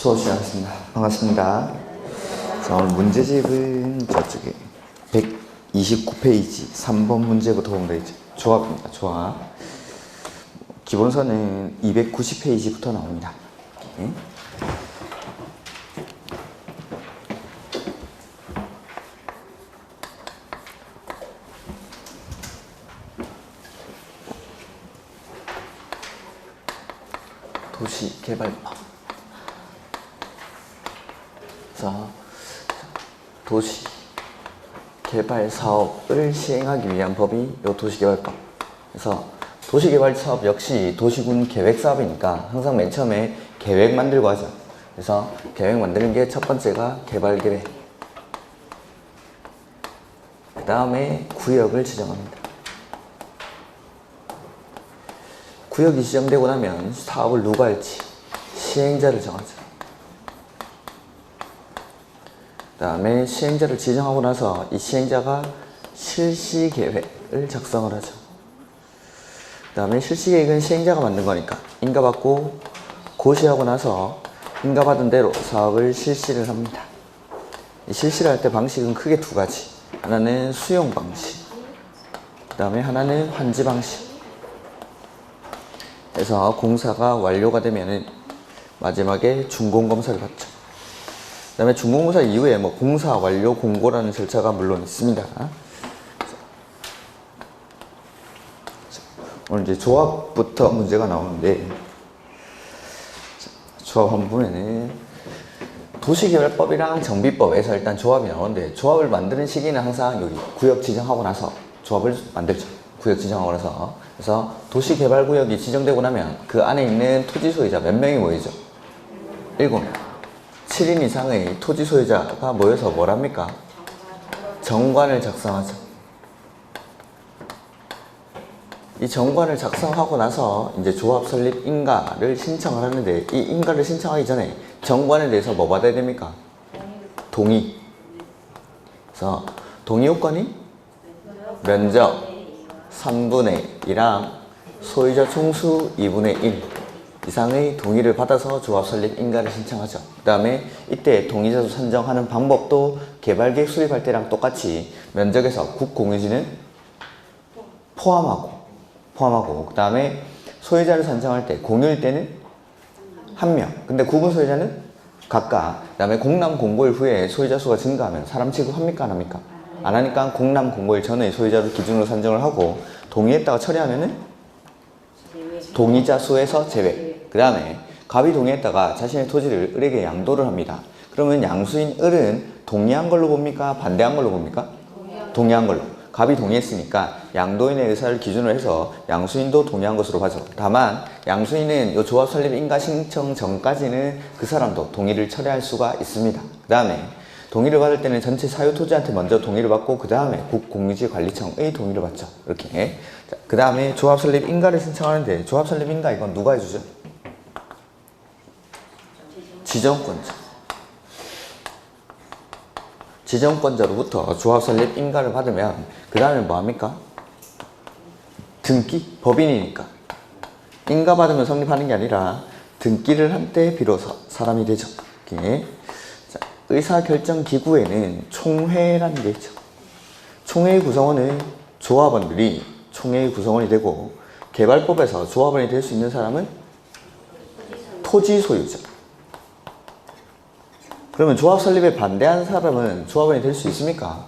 수업 시작하겠습니다. 반갑습니다. 자, 오늘 문제집은 저쪽에 129페이지 3번 문제부터 보면 되겠죠. 조합입니다. 조합. 기본서는 290페이지부터 나옵니다. 네? 도시개발법. 자, 도시개발사업을 시행하기 위한 법이 이 도시개발법. 그래서 도시개발사업 역시 도시군 계획사업이니까 항상 맨 처음에 계획 만들고 하죠. 그래서 계획 만드는 게 첫 번째가 개발계획. 그 다음에 구역을 지정합니다. 구역이 지정되고 나면 사업을 누가 할지 시행자를 정하죠. 그 다음에 시행자를 지정하고 나서 이 시행자가 실시계획을 작성을 하죠. 그 다음에 실시계획은 시행자가 만든 거니까 인가받고 고시하고 나서 인가받은 대로 사업을 실시를 합니다. 이 실시를 할 때 방식은 크게 두 가지. 하나는 수용 방식, 그 다음에 하나는 환지 방식. 그래서 공사가 완료가 되면은 마지막에 준공검사를 받죠. 그 다음에 준공검사 이후에 뭐 공사 완료 공고라는 절차가 물론 있습니다. 오늘 이제 조합부터 문제가 나오는데, 조합 한번 보면은 도시개발법이랑 정비법에서 일단 조합이 나오는데, 조합을 만드는 시기는 항상 여기 구역 지정하고 나서 조합을 만들죠. 구역 지정하고 나서. 그래서 도시개발구역이 지정되고 나면 그 안에 있는 토지 소유자 몇 명이 모이죠? 7명. 7인 이상의 토지 소유자가 모여서 뭘 합니까? 정관을 작성하죠. 이 정관을 작성하고 나서 이제 조합 설립 인가를 신청을 하는데, 이 인가를 신청하기 전에 정관에 대해서 뭐 받아야 됩니까? 동의. 그래서 동의 요건이 면적 3분의 1이랑 소유자 총수 2분의 1 이상의 동의를 받아서 조합 설립 인가를 신청하죠. 그 다음에 이때 동의자 수 선정하는 방법도 개발계획 수립할 때랑 똑같이 면적에서 국공유지는 포함하고 그 다음에 소유자를 선정할 때 공유일 때는 1명, 근데 구분 소유자는 각각. 그 다음에 공람 공고일 후에 소유자 수가 증가하면 사람 취급합니까 안 합니까? 안 하니까 공람 공고일 전의 소유자를 기준으로 산정을 하고, 동의했다가 처리하면은 동의자 수에서 제외. 그 다음에 갑이 동의했다가 자신의 토지를 을에게 양도를 합니다. 그러면 양수인 을은 동의한 걸로 봅니까? 반대한 걸로 봅니까? 동의한 걸로. 갑이 동의했으니까 양도인의 의사를 기준으로 해서 양수인도 동의한 것으로 봐죠. 다만 양수인은 이 조합 설립 인가 신청 전까지는 그 사람도 동의를 철회할 수가 있습니다. 그 다음에 동의를 받을 때는 전체 사유 토지한테 먼저 동의를 받고 그 다음에 국공유지관리청의 동의를 받죠. 이렇게. 그 다음에 조합 설립 인가를 신청하는데, 조합 설립 인가 이건 누가 해주죠? 지정권자. 지정권자로부터 조합 설립 인가를 받으면 그 다음에 뭐 합니까? 등기. 법인이니까 인가 받으면 성립하는 게 아니라 등기를 한 때 비로소 사람이 되죠. 이렇게. 자, 의사결정기구에는 총회라는 게 있죠. 총회의 구성원은 조합원들이 총회의 구성원이 되고, 개발법에서 조합원이 될 수 있는 사람은 토지 소유자. 그러면 조합 설립에 반대하는 사람은 조합원이 될 수 있습니까?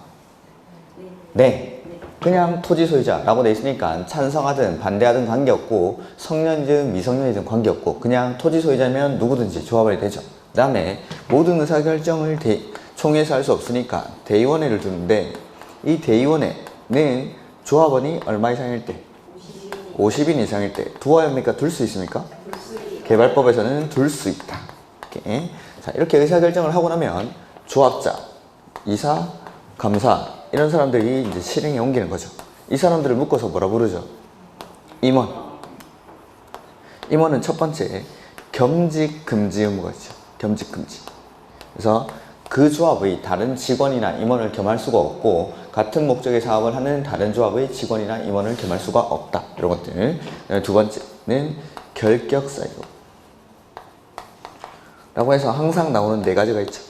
네. 그냥 토지 소유자라고 돼 있으니까 찬성하든 반대하든 관계없고, 성년이든 미성년이든 관계없고, 그냥 토지 소유자면 누구든지 조합원이 되죠. 그 다음에 모든 의사결정을 총회에서 할 수 없으니까 대의원회를 두는데, 이 대의원회는 조합원이 얼마 이상일 때? 50인 이상일 때 두어야 합니까? 둘 수 있습니까? 개발법에서는 둘 수 있다. 이렇게. 자, 이렇게 의사결정을 하고 나면 조합자, 이사, 감사 이런 사람들이 이제 실행에 옮기는 거죠. 이 사람들을 묶어서 뭐라 부르죠? 임원. 임원은 첫 번째 겸직금지 의무가 있죠. 겸직금지. 그래서 그 조합의 다른 직원이나 임원을 겸할 수가 없고, 같은 목적의 사업을 하는 다른 조합의 직원이나 임원을 겸할 수가 없다. 이런 것들. 두 번째는 결격사유. 라고 해서 항상 나오는 네 가지가 있죠.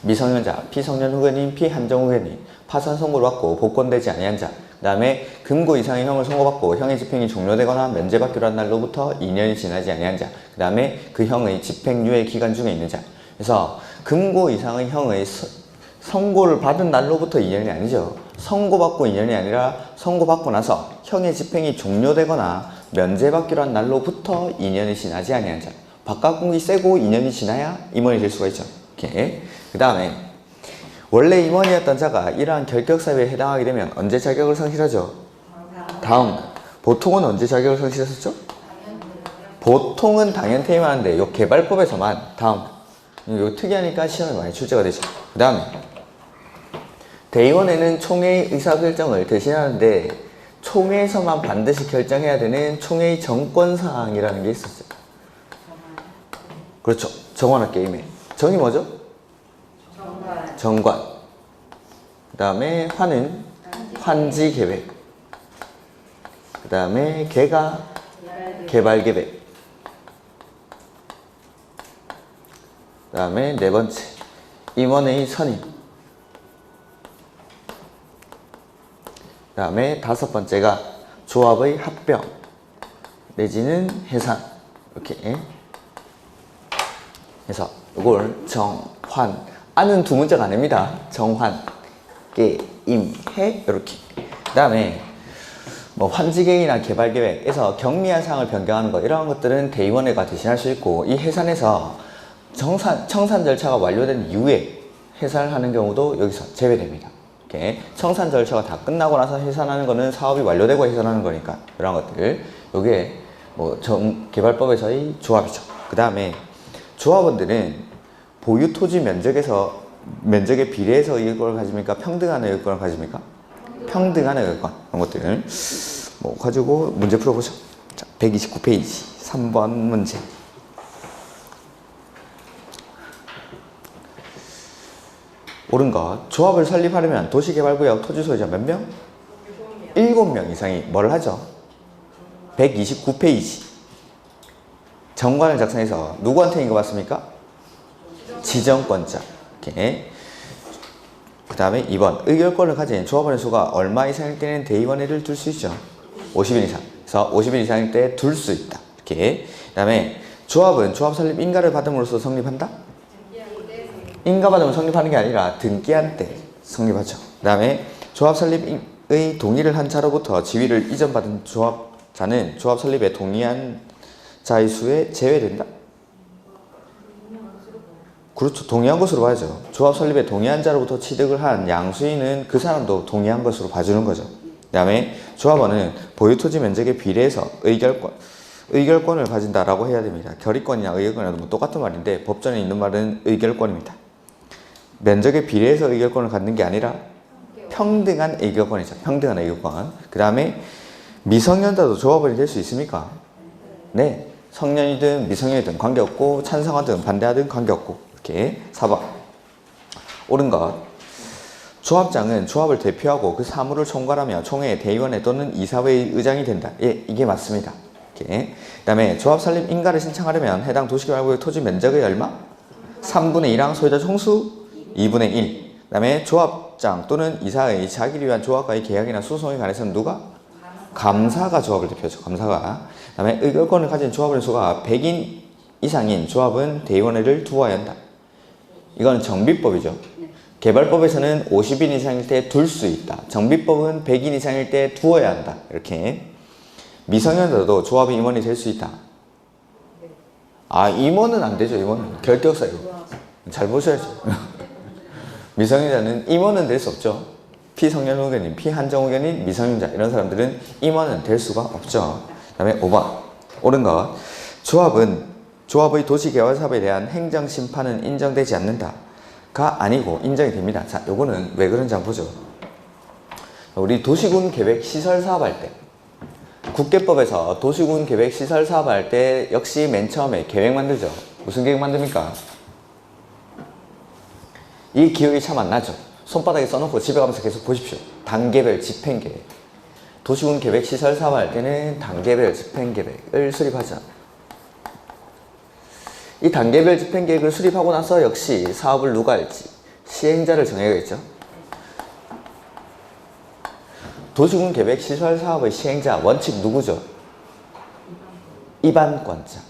미성년자, 피성년 후견인, 피한정 후견인, 파산 선고를 받고 복권되지 아니한 자, 그 다음에 금고 이상의 형을 선고받고 형의 집행이 종료되거나 면제받기로 한 날로부터 2년이 지나지 아니한 자, 그 다음에 그 형의 집행유예 기간 중에 있는 자. 그래서 금고 이상의 형의 선고를 받은 날로부터 2년이 아니죠. 선고받고 2년이 아니라 선고받고 나서 형의 집행이 종료되거나 면제받기로 한 날로부터 2년이 지나지 아니한 자. 바깥공기 세고 2년이 지나야 임원이 될 수가 있죠. 이렇게. 그 다음에 원래 임원이었던 자가 이러한 결격사유에 해당하게 되면 언제 자격을 상실하죠? 다음. 보통은 언제 자격을 상실했었죠? 보통은 당연퇴임을 하는데 요 개발법에서만 다음. 이거 특이하니까 시험에 많이 출제가 되죠. 그 다음에 대의원회는 총회의 의사결정을 대신하는데 총회에서만 반드시 결정해야 되는 총회의 정권사항이라는 게 있었어요. 그렇죠. 정관화 게임에 정이 뭐죠? 정관. 그 다음에 환은 환지계획. 그 다음에 개가 개발계획. 그 다음에 네 번째 임원의 선임. 그 다음에 다섯 번째가 조합의 합병 내지는 해산. 이렇게 해서 이걸 정환, 아는 두 문제가 아닙니다. 정환, 계, 임, 해 이렇게. 그 다음에 뭐 환지계획이나 개발계획에서 경미한 사항을 변경하는 것, 이러한 것들은 대의원회가 대신할 수 있고, 이 해산에서 청산 절차가 완료된 이후에 해산을 하는 경우도 여기서 제외됩니다. 이렇게 청산 절차가 다 끝나고 나서 해산하는 거는 사업이 완료되고 해산하는 거니까, 이런 것들. 요게 뭐 개발법에서의 조합이죠. 그 다음에 조합원들은 보유 토지 면적에 비례해서 의결권을 가집니까? 평등한 의결권을 가집니까? 평등한 의결권. 그런 것들 뭐 가지고 문제 풀어보죠. 자, 129페이지 3번 문제. 옳은 것. 조합을 설립하려면 도시개발구역 토지 소유자 몇 명? 7명 이상이 뭘 하죠? 129페이지. 정관을 작성해서 누구한테 인가받습니까? 지정권자. 이렇게. 그 다음에 2번. 의결권을 가진 조합원의 수가 얼마 이상일 때는 대의원회를 둘 수 있죠? 50인 이상. 그래서 50인 이상일 때 둘 수 있다. 이렇게. 그 다음에 조합은 조합 설립 인가를 받음으로써 성립한다? 인가받으면 성립하는 게 아니라 등기한 때 성립하죠. 그 다음에 조합 설립의 동의를 한 자로부터 지위를 이전받은 조합자는 조합 설립에 동의한 자의 수에 제외된다? 그렇죠. 동의한 것으로 봐야죠. 조합 설립에 동의한 자로부터 취득을 한 양수인은 그 사람도 동의한 것으로 봐주는 거죠. 그 다음에 조합원은 보유토지 면적에 비례해서 의결권을 가진다라고 해야 됩니다. 결의권이나 의결권이나 뭐 똑같은 말인데 법전에 있는 말은 의결권입니다. 면적에 비례해서 의결권을 갖는 게 아니라 평등한 의결권이죠. 평등한 의결권. 그 다음에 미성년자도 조합원이 될 수 있습니까? 네. 성년이든 미성년이든 관계없고 찬성하든 반대하든 관계없고. 이렇게 4번. 옳은 것. 조합장은 조합을 대표하고 그 사무를 총괄하며 총회, 대의원회 또는 이사회의 의장이 된다. 예, 이게 맞습니다. 이렇게. 그 다음에 조합 설립 인가를 신청하려면 해당 도시개발구역 토지 면적의 얼마? 3분의 2랑 소유자 총수 2분의 1. 그 다음에 조합장 또는 이사의 자기를 위한 조합과의 계약이나 소송에 관해서는 누가? 감사가 조합을 대표하죠. 감사가. 그 다음에 의결권을 가진 조합원의 수가 100인 이상인 조합은 대의원회를 두어야 한다. 이건 정비법이죠. 개발법에서는 50인 이상일 때 둘 수 있다. 정비법은 100인 이상일 때 두어야 한다. 이렇게. 미성년자도 조합의 임원이 될 수 있다. 아, 임원은 안 되죠. 임원은 결격사유. 잘 보셔야죠. 미성년자는 임원은 될 수 없죠. 피성년 후견인, 피한정 후견인, 미성년자 이런 사람들은 임원은 될 수가 없죠. 그 다음에 5번. 옳은 것. 조합의 도시개발 사업에 대한 행정심판은 인정되지 않는다. 가 아니고 인정이 됩니다. 자, 요거는 왜 그런지 한번 보죠. 우리 도시군 계획 시설 사업할 때 국계법에서 도시군 계획 시설 사업할 때 역시 맨 처음에 계획 만들죠. 무슨 계획 만듭니까? 이 기억이 참 안 나죠. 손바닥에 써놓고 집에 가면서 계속 보십시오. 단계별 집행계획. 도시군 계획 시설 사업할 때는 단계별 집행계획을 수립하죠. 이 단계별 집행계획을 수립하고 나서 역시 사업을 누가 할지 시행자를 정해야겠죠. 도시군 계획 시설 사업의 시행자 원칙 누구죠? 입안권자.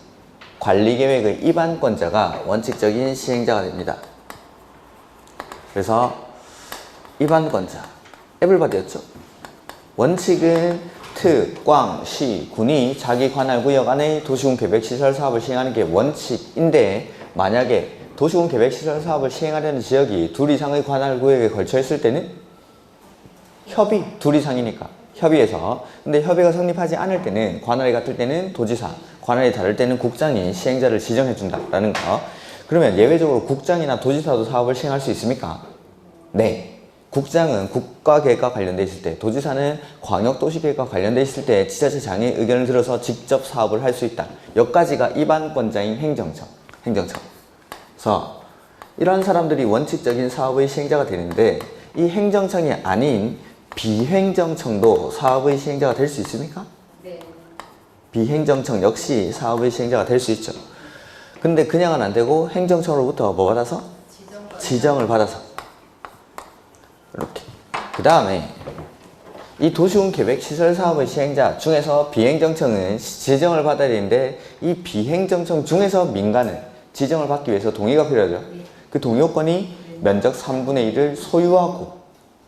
관리계획의 입안권자가 원칙적인 시행자가 됩니다. 그래서 입안권자 에블바디였죠. 원칙은 특, 꽝, 시, 군이 자기 관할 구역 안에 도시군 계획 시설 사업을 시행하는 게 원칙인데, 만약에 도시군 계획 시설 사업을 시행하려는 지역이 둘 이상의 관할 구역에 걸쳐 있을 때는 협의, 둘 이상이니까 협의해서. 근데 협의가 성립하지 않을 때는, 관할이 같을 때는 도지사, 관할이 다를 때는 국장이 시행자를 지정해 준다라는 거. 그러면 예외적으로 국장이나 도지사도 사업을 시행할 수 있습니까? 네. 국장은 국가계획과 관련돼 있을 때, 도지사는 광역도시계획과 관련돼 있을 때 지자체장의 의견을 들어서 직접 사업을 할 수 있다. 여기까지가 입안권자인 행정청. 그래서 이런 사람들이 원칙적인 사업의 시행자가 되는데, 이 행정청이 아닌 비행정청도 사업의 시행자가 될 수 있습니까? 네. 비행정청 역시 사업의 시행자가 될 수 있죠. 근데 그냥은 안 되고 행정청으로부터 뭐 받아서? 지정을 받아서. 이렇게. 그 다음에 이 도시군 계획 시설 사업의 시행자 중에서 비행정청은 지정을 받아야 되는데, 이 비행정청 중에서 민간은 지정을 받기 위해서 동의가 필요하죠. 그 동의 요건이 면적 3분의 1을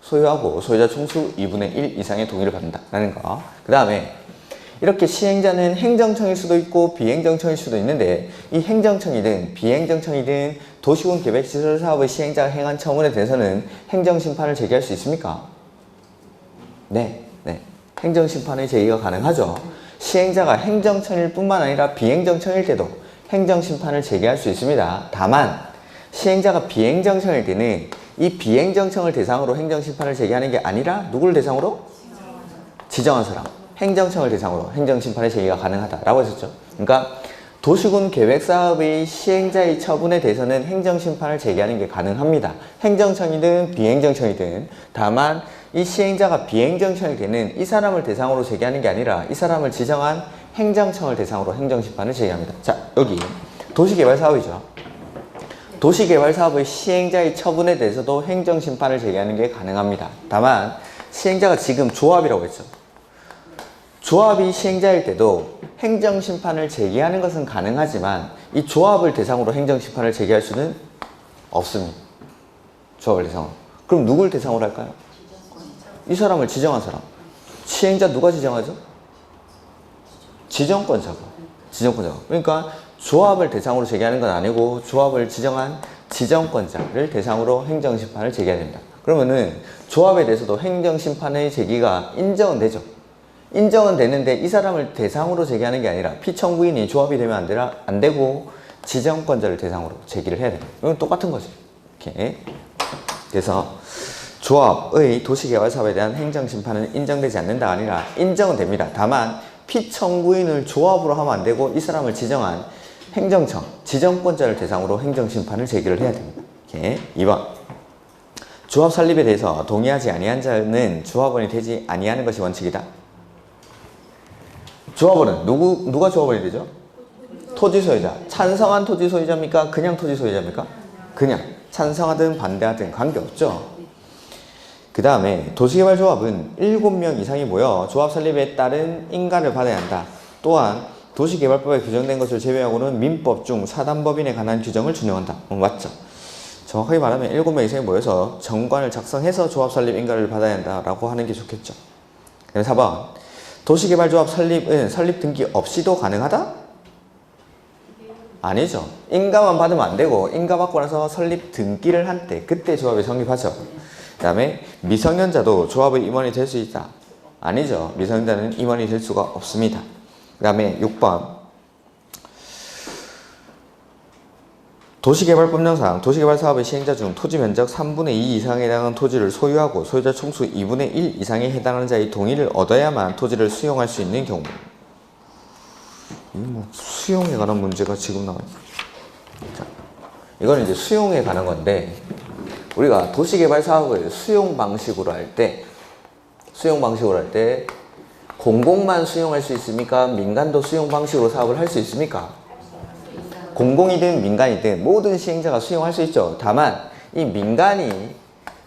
소유하고 소유자 총수 2분의 1 이상의 동의를 받는다라는 거. 그 다음에 이렇게 시행자는 행정청일 수도 있고 비행정청일 수도 있는데, 이 행정청이든 비행정청이든 도시군 계획 시설 사업의 시행자가 행한 처분에 대해서는 행정심판을 제기할 수 있습니까? 네. 행정심판의 제기가 가능하죠. 시행자가 행정청일 뿐만 아니라 비행정청일 때도 행정심판을 제기할 수 있습니다. 다만 시행자가 비행정청일 때는 이 비행정청을 대상으로 행정심판을 제기하는 게 아니라 누구를 대상으로? 지정한 사람. 행정청을 대상으로 행정심판의 제기가 가능하다라고 했었죠. 그러니까 도시군 계획사업의 시행자의 처분에 대해서는 행정심판을 제기하는 게 가능합니다. 행정청이든 비행정청이든. 다만 이 시행자가 비행정청일 때는 이 사람을 대상으로 제기하는 게 아니라 이 사람을 지정한 행정청을 대상으로 행정심판을 제기합니다. 자, 여기 도시개발사업이죠. 도시개발사업의 시행자의 처분에 대해서도 행정심판을 제기하는 게 가능합니다. 다만 시행자가 지금 조합이라고 했죠. 조합이 시행자일 때도 행정심판을 제기하는 것은 가능하지만 이 조합을 대상으로 행정심판을 제기할 수는 없습니다. 조합을 대상으로. 그럼 누굴 대상으로 할까요? 이 사람을 지정한 사람. 시행자 누가 지정하죠? 지정권자가. 그러니까 조합을 대상으로 제기하는 건 아니고 조합을 지정한 지정권자를 대상으로 행정심판을 제기해야 됩니다. 그러면은 조합에 대해서도 행정심판의 제기가 인정은 되죠. 인정은 되는데 이 사람을 대상으로 제기하는 게 아니라 피청구인이 조합이 되면 안 되고 지정권자를 대상으로 제기를 해야 됩니다. 이건 똑같은 거죠. 이렇게. 그래서 조합의 도시개발사업에 대한 행정심판은 인정되지 않는다가 아니라 인정은 됩니다. 다만 피청구인을 조합으로 하면 안 되고 이 사람을 지정한 행정청, 지정권자를 대상으로 행정심판을 제기를 해야 됩니다. 이렇게. 2번. 조합 설립에 대해서 동의하지 아니한 자는 조합원이 되지 아니하는 것이 원칙이다. 조합원은 누가 조합원이 되죠? 토지소유자. 찬성한 토지소유자입니까? 그냥 토지소유자입니까? 그냥. 찬성하든 반대하든 관계없죠. 그 다음에 도시개발조합은 7명 이상이 모여 조합 설립에 따른 인가를 받아야 한다. 또한 도시개발법에 규정된 것을 제외하고는 민법 중 사단법인에 관한 규정을 준용한다. 맞죠? 정확하게 말하면 7명 이상이 모여서 정관을 작성해서 조합 설립 인가를 받아야 한다라고 하는 게 좋겠죠. 4번. 도시개발조합 설립은 설립 등기 없이도 가능하다? 아니죠. 인가만 받으면 안 되고 인가 받고 나서 설립 등기를 한 때 그때 조합이 성립하죠. 그 다음에 미성년자도 조합의 임원이 될 수 있다? 아니죠. 미성년자는 임원이 될 수가 없습니다. 그 다음에 6번. 도시개발법령상 도시개발사업의 시행자 중 토지 면적 3분의 2 이상에 해당하는 토지를 소유하고 소유자 총수 2분의 1 이상에 해당하는 자의 동의를 얻어야만 토지를 수용할 수 있는 경우. 수용에 관한 문제가 지금 나와요. 자, 이거는 이제 수용에 관한 건데, 우리가 도시개발 사업을 수용 방식으로 할 때 공공만 수용할 수 있습니까? 민간도 수용 방식으로 사업을 할 수 있습니까? 공공이든 민간이든 모든 시행자가 수용할 수 있죠. 다만 이 민간이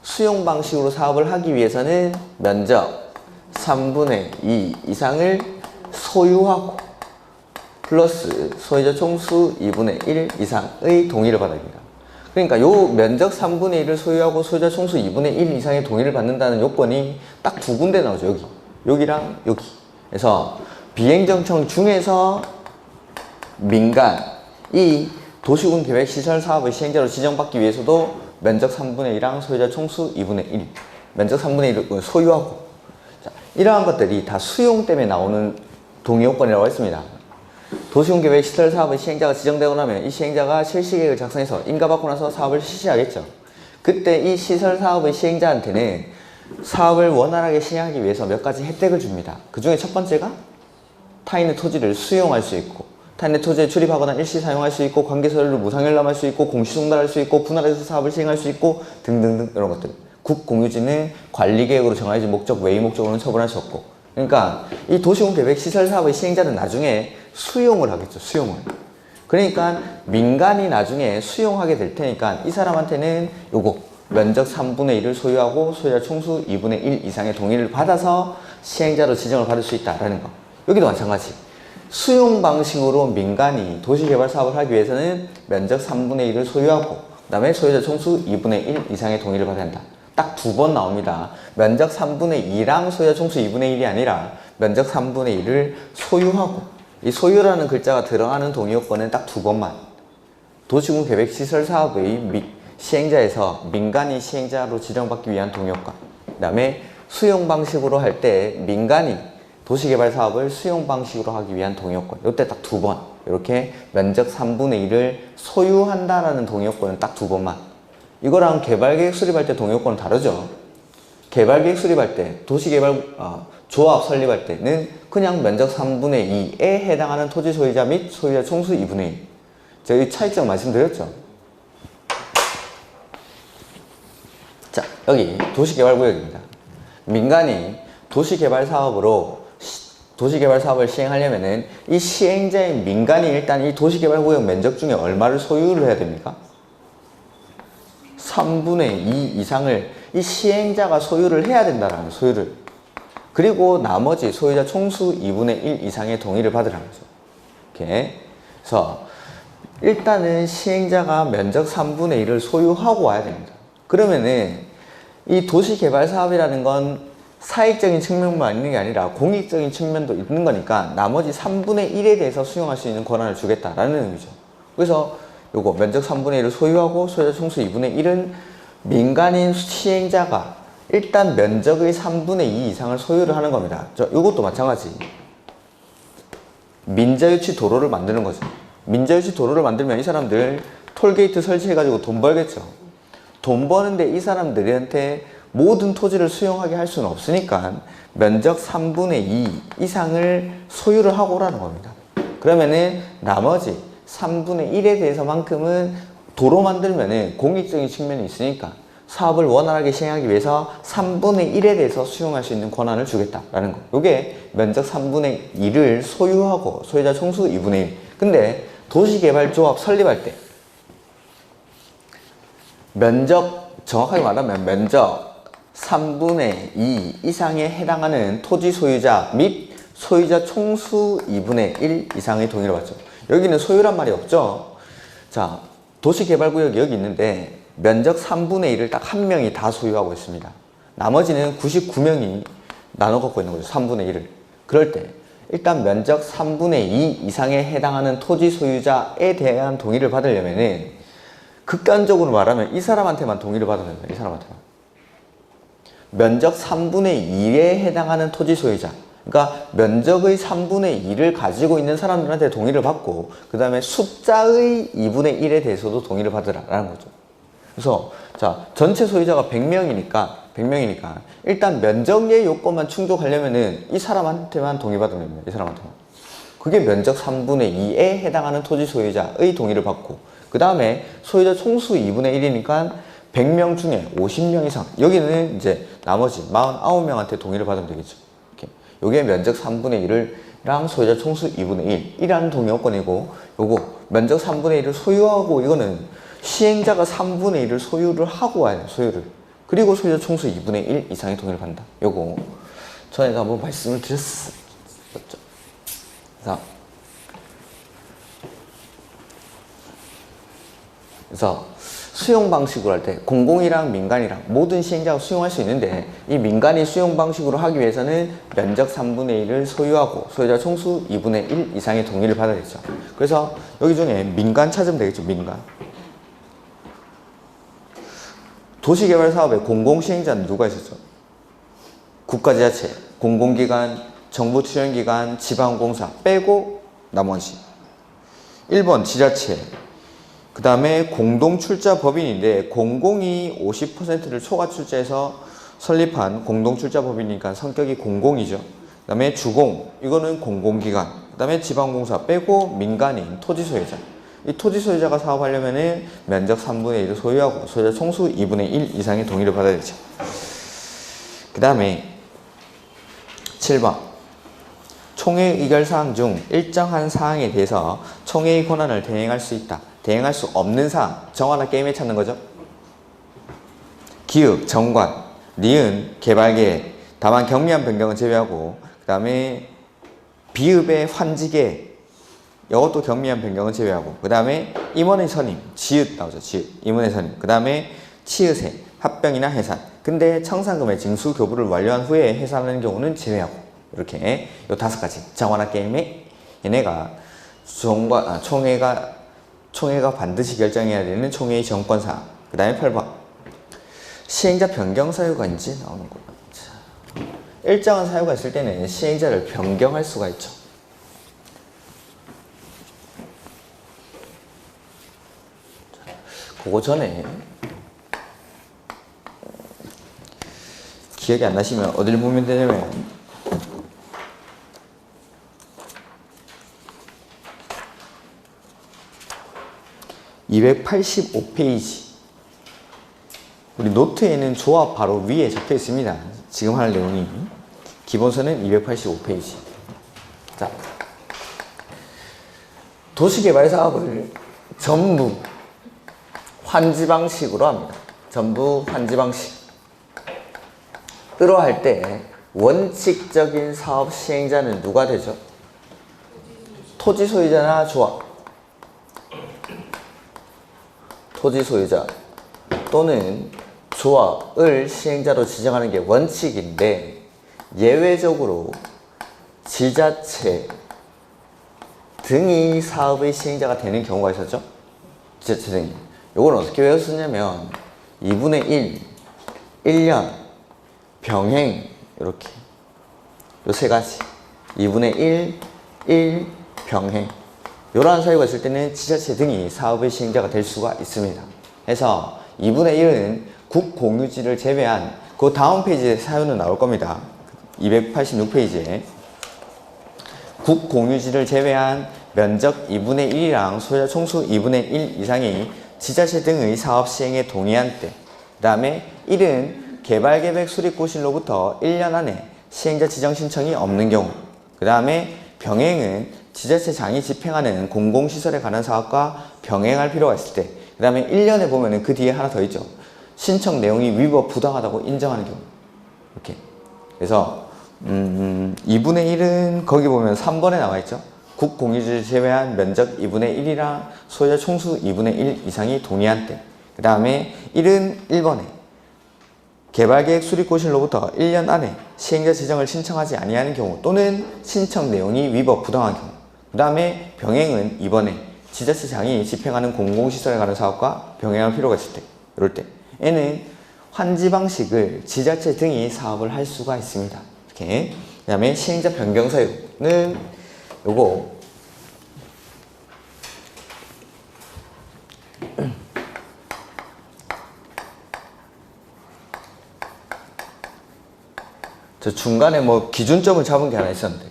수용 방식으로 사업을 하기 위해서는 면적 3분의 2 이상을 소유하고 플러스 소유자 총수 2분의 1 이상의 동의를 받아야 됩니다. 그러니까 요 면적 3분의 1을 소유하고 소유자 총수 2분의 1 이상의 동의를 받는다는 요건이 딱 두 군데 나오죠. 여기랑 여기. 그래서 비행정청 중에서 민간이 도시군 계획 시설 사업의 시행자로 지정받기 위해서도 면적 3분의 1이랑 소유자 총수 2분의 1, 면적 3분의 1을 소유하고, 자, 이러한 것들이 다 수용 때문에 나오는 동의 요건이라고 했습니다. 도시군 계획 시설 사업의 시행자가 지정되고 나면 이 시행자가 실시계획을 작성해서 인가받고 나서 사업을 실시하겠죠. 그때 이 시설 사업의 시행자한테는 사업을 원활하게 시행하기 위해서 몇 가지 혜택을 줍니다. 그 중에 첫 번째가 타인의 토지를 수용할 수 있고, 타인의 토지에 출입하거나 일시 사용할 수 있고, 관계서류를 무상열람할 수 있고, 공시송달할 수 있고, 분할해서 사업을 시행할 수 있고 등등등 이런 것들. 국공유지는 관리계획으로 정해진 목적 외의 목적으로는 처분할 수 없고. 그러니까 이 도시군 계획 시설 사업의 시행자는 나중에 수용을 하겠죠. 수용을. 그러니까 민간이 나중에 수용하게 될 테니까 이 사람한테는 요거 면적 3분의 1을 소유하고 소유자 총수 2분의 1 이상의 동의를 받아서 시행자로 지정을 받을 수 있다라는 거. 여기도 마찬가지. 수용 방식으로 민간이 도시개발 사업을 하기 위해서는 면적 3분의 1을 소유하고 그 다음에 소유자 총수 2분의 1 이상의 동의를 받아야 한다. 딱 두 번 나옵니다. 면적 3분의 2랑 소유자 총수 2분의 1이 아니라 면적 3분의 1을 소유하고, 이 소유라는 글자가 들어가는 동의 요건은 딱 두 번만. 도시군 계획 시설 사업의 시행자에서 민간이 시행자로 지정받기 위한 동의 요건. 그 다음에 수용 방식으로 할 때 민간이 도시개발 사업을 수용 방식으로 하기 위한 동의 요건. 이때 딱 두 번. 이렇게 면적 3분의 1을 소유한다라는 동의 요건은 딱 두 번만. 이거랑 개발계획 수립할 때 동의 요건은 다르죠. 개발계획 수립할 때, 도시개발 조합 설립할 때는 그냥 면적 3분의 2에 해당하는 토지 소유자 및 소유자 총수 2분의 1. 제가 이 차이점 말씀드렸죠. 자, 여기 도시개발구역입니다. 민간이 도시개발 사업을 시행하려면은 이 시행자인 민간이 일단 이 도시개발구역 면적 중에 얼마를 소유를 해야 됩니까? 3분의 2 이상을 이 시행자가 소유를 해야 된다라는 거예요. 소유를. 그리고 나머지 소유자 총수 2분의 1 이상의 동의를 받으라는 거죠. 이렇게. 그래서 일단은 시행자가 면적 3분의 1을 소유하고 와야 됩니다. 그러면은 이 도시개발 사업이라는 건 사익적인 측면만 있는 게 아니라 공익적인 측면도 있는 거니까 나머지 3분의 1에 대해서 수용할 수 있는 권한을 주겠다라는 의미죠. 그래서 요거 면적 3분의 1을 소유하고 소유자 총수 2분의 1은 민간인 시행자가 일단 면적의 3분의 2 이상을 소유를 하는 겁니다. 요것도 마찬가지. 민자유치 도로를 만드는 거죠. 민자유치 도로를 만들면 이 사람들 톨게이트 설치해가지고 돈 벌겠죠. 돈 버는데 이 사람들한테 모든 토지를 수용하게 할 수는 없으니까 면적 3분의 2 이상을 소유를 하고 오라는 겁니다. 그러면은 나머지 3분의 1에 대해서만큼은 도로 만들면은 공익적인 측면이 있으니까 사업을 원활하게 시행하기 위해서 3분의 1에 대해서 수용할 수 있는 권한을 주겠다라는 거. 요게 면적 3분의 1을 소유하고 소유자 총수 2분의 1. 근데 도시개발조합 설립할 때 정확하게 말하면 면적 3분의 2 이상에 해당하는 토지 소유자 및 소유자 총수 2분의 1 이상의 동의를 받죠. 여기는 소유란 말이 없죠. 자, 도시개발구역이 여기 있는데 면적 3분의 1을 딱 한 명이 다 소유하고 있습니다. 나머지는 99명이 나눠 갖고 있는 거죠. 3분의 1을. 그럴 때 일단 면적 3분의 2 이상에 해당하는 토지 소유자에 대한 동의를 받으려면은 극단적으로 말하면 이 사람한테만 동의를 받아야 됩니다. 이 사람한테만. 면적 3분의 2에 해당하는 토지 소유자. 그러니까 면적의 3분의 2를 가지고 있는 사람들한테 동의를 받고 그 다음에 숫자의 2분의 1에 대해서도 동의를 받으라는 거죠. 그래서 자, 전체 소유자가 100명이니까 일단 면적의 요건만 충족하려면은 이 사람한테만 동의받으면 됩니다. 이 사람한테만. 그게 면적 3분의 2에 해당하는 토지 소유자의 동의를 받고 그 다음에 소유자 총수 2분의 1이니까 100명 중에 50명 이상, 여기는 이제 나머지 49명한테 동의를 받으면 되겠죠. 이렇게. 요게 면적 3분의 1을 랑 소유자 총수 2분의 1이라는 동의 요건이고, 요거 면적 3분의 1을 소유하고, 이거는 시행자가 3분의 1을 소유를 하고 와야 돼요. 소유를. 그리고 소유자 총수 2분의 1 이상의 동의를 받는다. 요거 전에도 한번 말씀을 드렸었죠. 그래서 수용 방식으로 할 때 공공이랑 민간이랑 모든 시행자가 수용할 수 있는데, 이 민간이 수용 방식으로 하기 위해서는 면적 3분의 1을 소유하고 소유자 총수 2분의 1 이상의 동의를 받아야겠죠. 그래서 여기 중에 민간 찾으면 되겠죠. 민간. 도시개발 사업의 공공시행자는 누가 있었죠? 국가지자체, 공공기관, 정부 출연기관, 지방공사 빼고 나머지. 1번 지자체, 그 다음에 공동출자법인인데, 공공이 50%를 초과 출자해서 설립한 공동출자법인이니까 성격이 공공이죠. 그 다음에 주공, 이거는 공공기관, 그 다음에 지방공사 빼고 민간인 토지소유자. 이 토지소유자가 사업하려면은 면적 3분의 1을 소유하고 소유자 총수 2분의 1 이상의 동의를 받아야 되죠. 그 다음에 7번 총회 의결사항 중 일정한 사항에 대해서 총회의 권한을 대행할 수 있다. 대행할 수 없는 사항, 정하나 게임에 찾는 거죠. 기획, 정관, 니은, 개발계획, 다만 경미한 변경은 제외하고, 그 다음에 비읍의 환지계, 이것도 경미한 변경은 제외하고, 그 다음에 임원의 선임, 지읒 나오죠. 지읒, 임원의 선임, 그 다음에 치읒의 합병이나 해산. 근데 청산금의 징수 교부를 완료한 후에 해산하는 경우는 제외하고, 이렇게 요 5가지 정하나 게임에 얘네가 총회가 반드시 결정해야 되는 총회의 정권사항. 그 다음에 8번 시행자 변경 사유가 이제 나오는구나. 일정한 사유가 있을 때는 시행자를 변경할 수가 있죠. 그거 전에 기억이 안 나시면 어디를 보면 되냐면 285페이지. 우리 노트에는 조합 바로 위에 적혀 있습니다. 지금 할 내용이. 기본서는 285페이지. 자, 도시개발 사업을 전부 환지 방식으로 합니다. 전부 환지 방식. 으로 할 때 원칙적인 사업 시행자는 누가 되죠? 토지 소유자나 조합. 토지 소유자 또는 조합을 시행자로 지정하는 게 원칙인데, 예외적으로 지자체 등이 사업의 시행자가 되는 경우가 있었죠. 지자체 등이. 이걸 어떻게 외웠었냐면 2분의 1, 1년, 병행, 이렇게 요 3가지 2분의 1, 병행, 이러한 사유가 있을 때는 지자체 등이 사업의 시행자가 될 수가 있습니다. 해서 2분의 1은 국공유지를 제외한, 그 다음 페이지에 사유는 나올 겁니다. 286페이지에 국공유지를 제외한 면적 2분의 1이랑 소유자 총수 2분의 1 이상이 지자체 등의 사업 시행에 동의한 때, 그 다음에 1은 개발계획 수립고시로부터 1년 안에 시행자 지정 신청이 없는 경우, 그 다음에 병행은 지자체장이 집행하는 공공시설에 관한 사업과 병행할 필요가 있을 때, 그 다음에 1년에 보면은 그 뒤에 하나 더 있죠. 신청 내용이 위법 부당하다고 인정하는 경우. 이렇게. 그래서 2분의 1은 거기 보면 3번에 나와 있죠. 국공유지를 제외한 면적 2분의 1이랑 소유자 총수 2분의 1 이상이 동의한 때. 그 다음에 1은 1번에 개발계획 수립고시로부터 1년 안에 시행자 지정을 신청하지 아니하는 경우 또는 신청 내용이 위법 부당한 경우. 그 다음에 병행은 2번에 지자체장이 집행하는 공공시설에 관한 사업과 병행할 필요가 있을 때, 이럴 때. 얘는 환지 방식을 지자체 등이 사업을 할 수가 있습니다. 이렇게. 그 다음에 시행자 변경 사유는 요거 저 중간에 뭐 기준점을 잡은 게 하나 있었는데,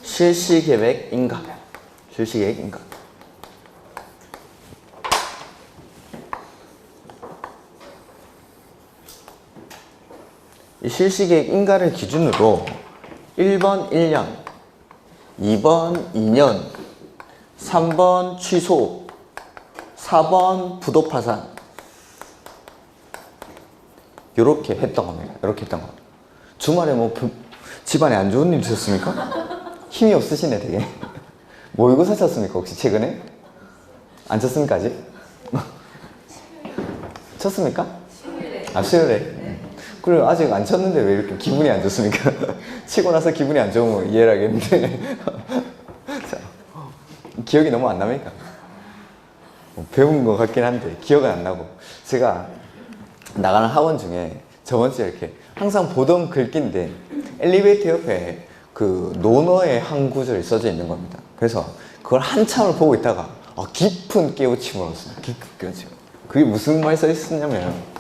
실시계획 인가. 실시계획 인가. 이 실시계획 인가를 기준으로 1번 1년, 2번 2년, 3번 취소, 4번 부도 파산. 요렇게 했던 겁니다. 이렇게 했던 거. 주말에 뭐 집안에 안 좋은 일 있었습니까? 힘이 없으시네 되게. 모의고사 쳤습니까 혹시 최근에? 안 쳤습니까 아직? 쳤습니까? 아 수요일에. 그래 아직 안 쳤는데 왜 이렇게 기분이 안 좋습니까? 치고 나서 기분이 안 좋으면 이해를 하겠는데. 자, 기억이 너무 안 납니까? 배운 것 같긴 한데 기억은 안 나고. 제가 나가는 학원 중에 저번 주에 이렇게 항상 보던 글귀인데 엘리베이터 옆에 그 논어의 한 구절이 써져 있는 겁니다. 그래서 그걸 한참을 보고 있다가 깊은 깨우침을 얻었습니다. 깊은 깨우침. 그게 무슨 말이 써 있었냐면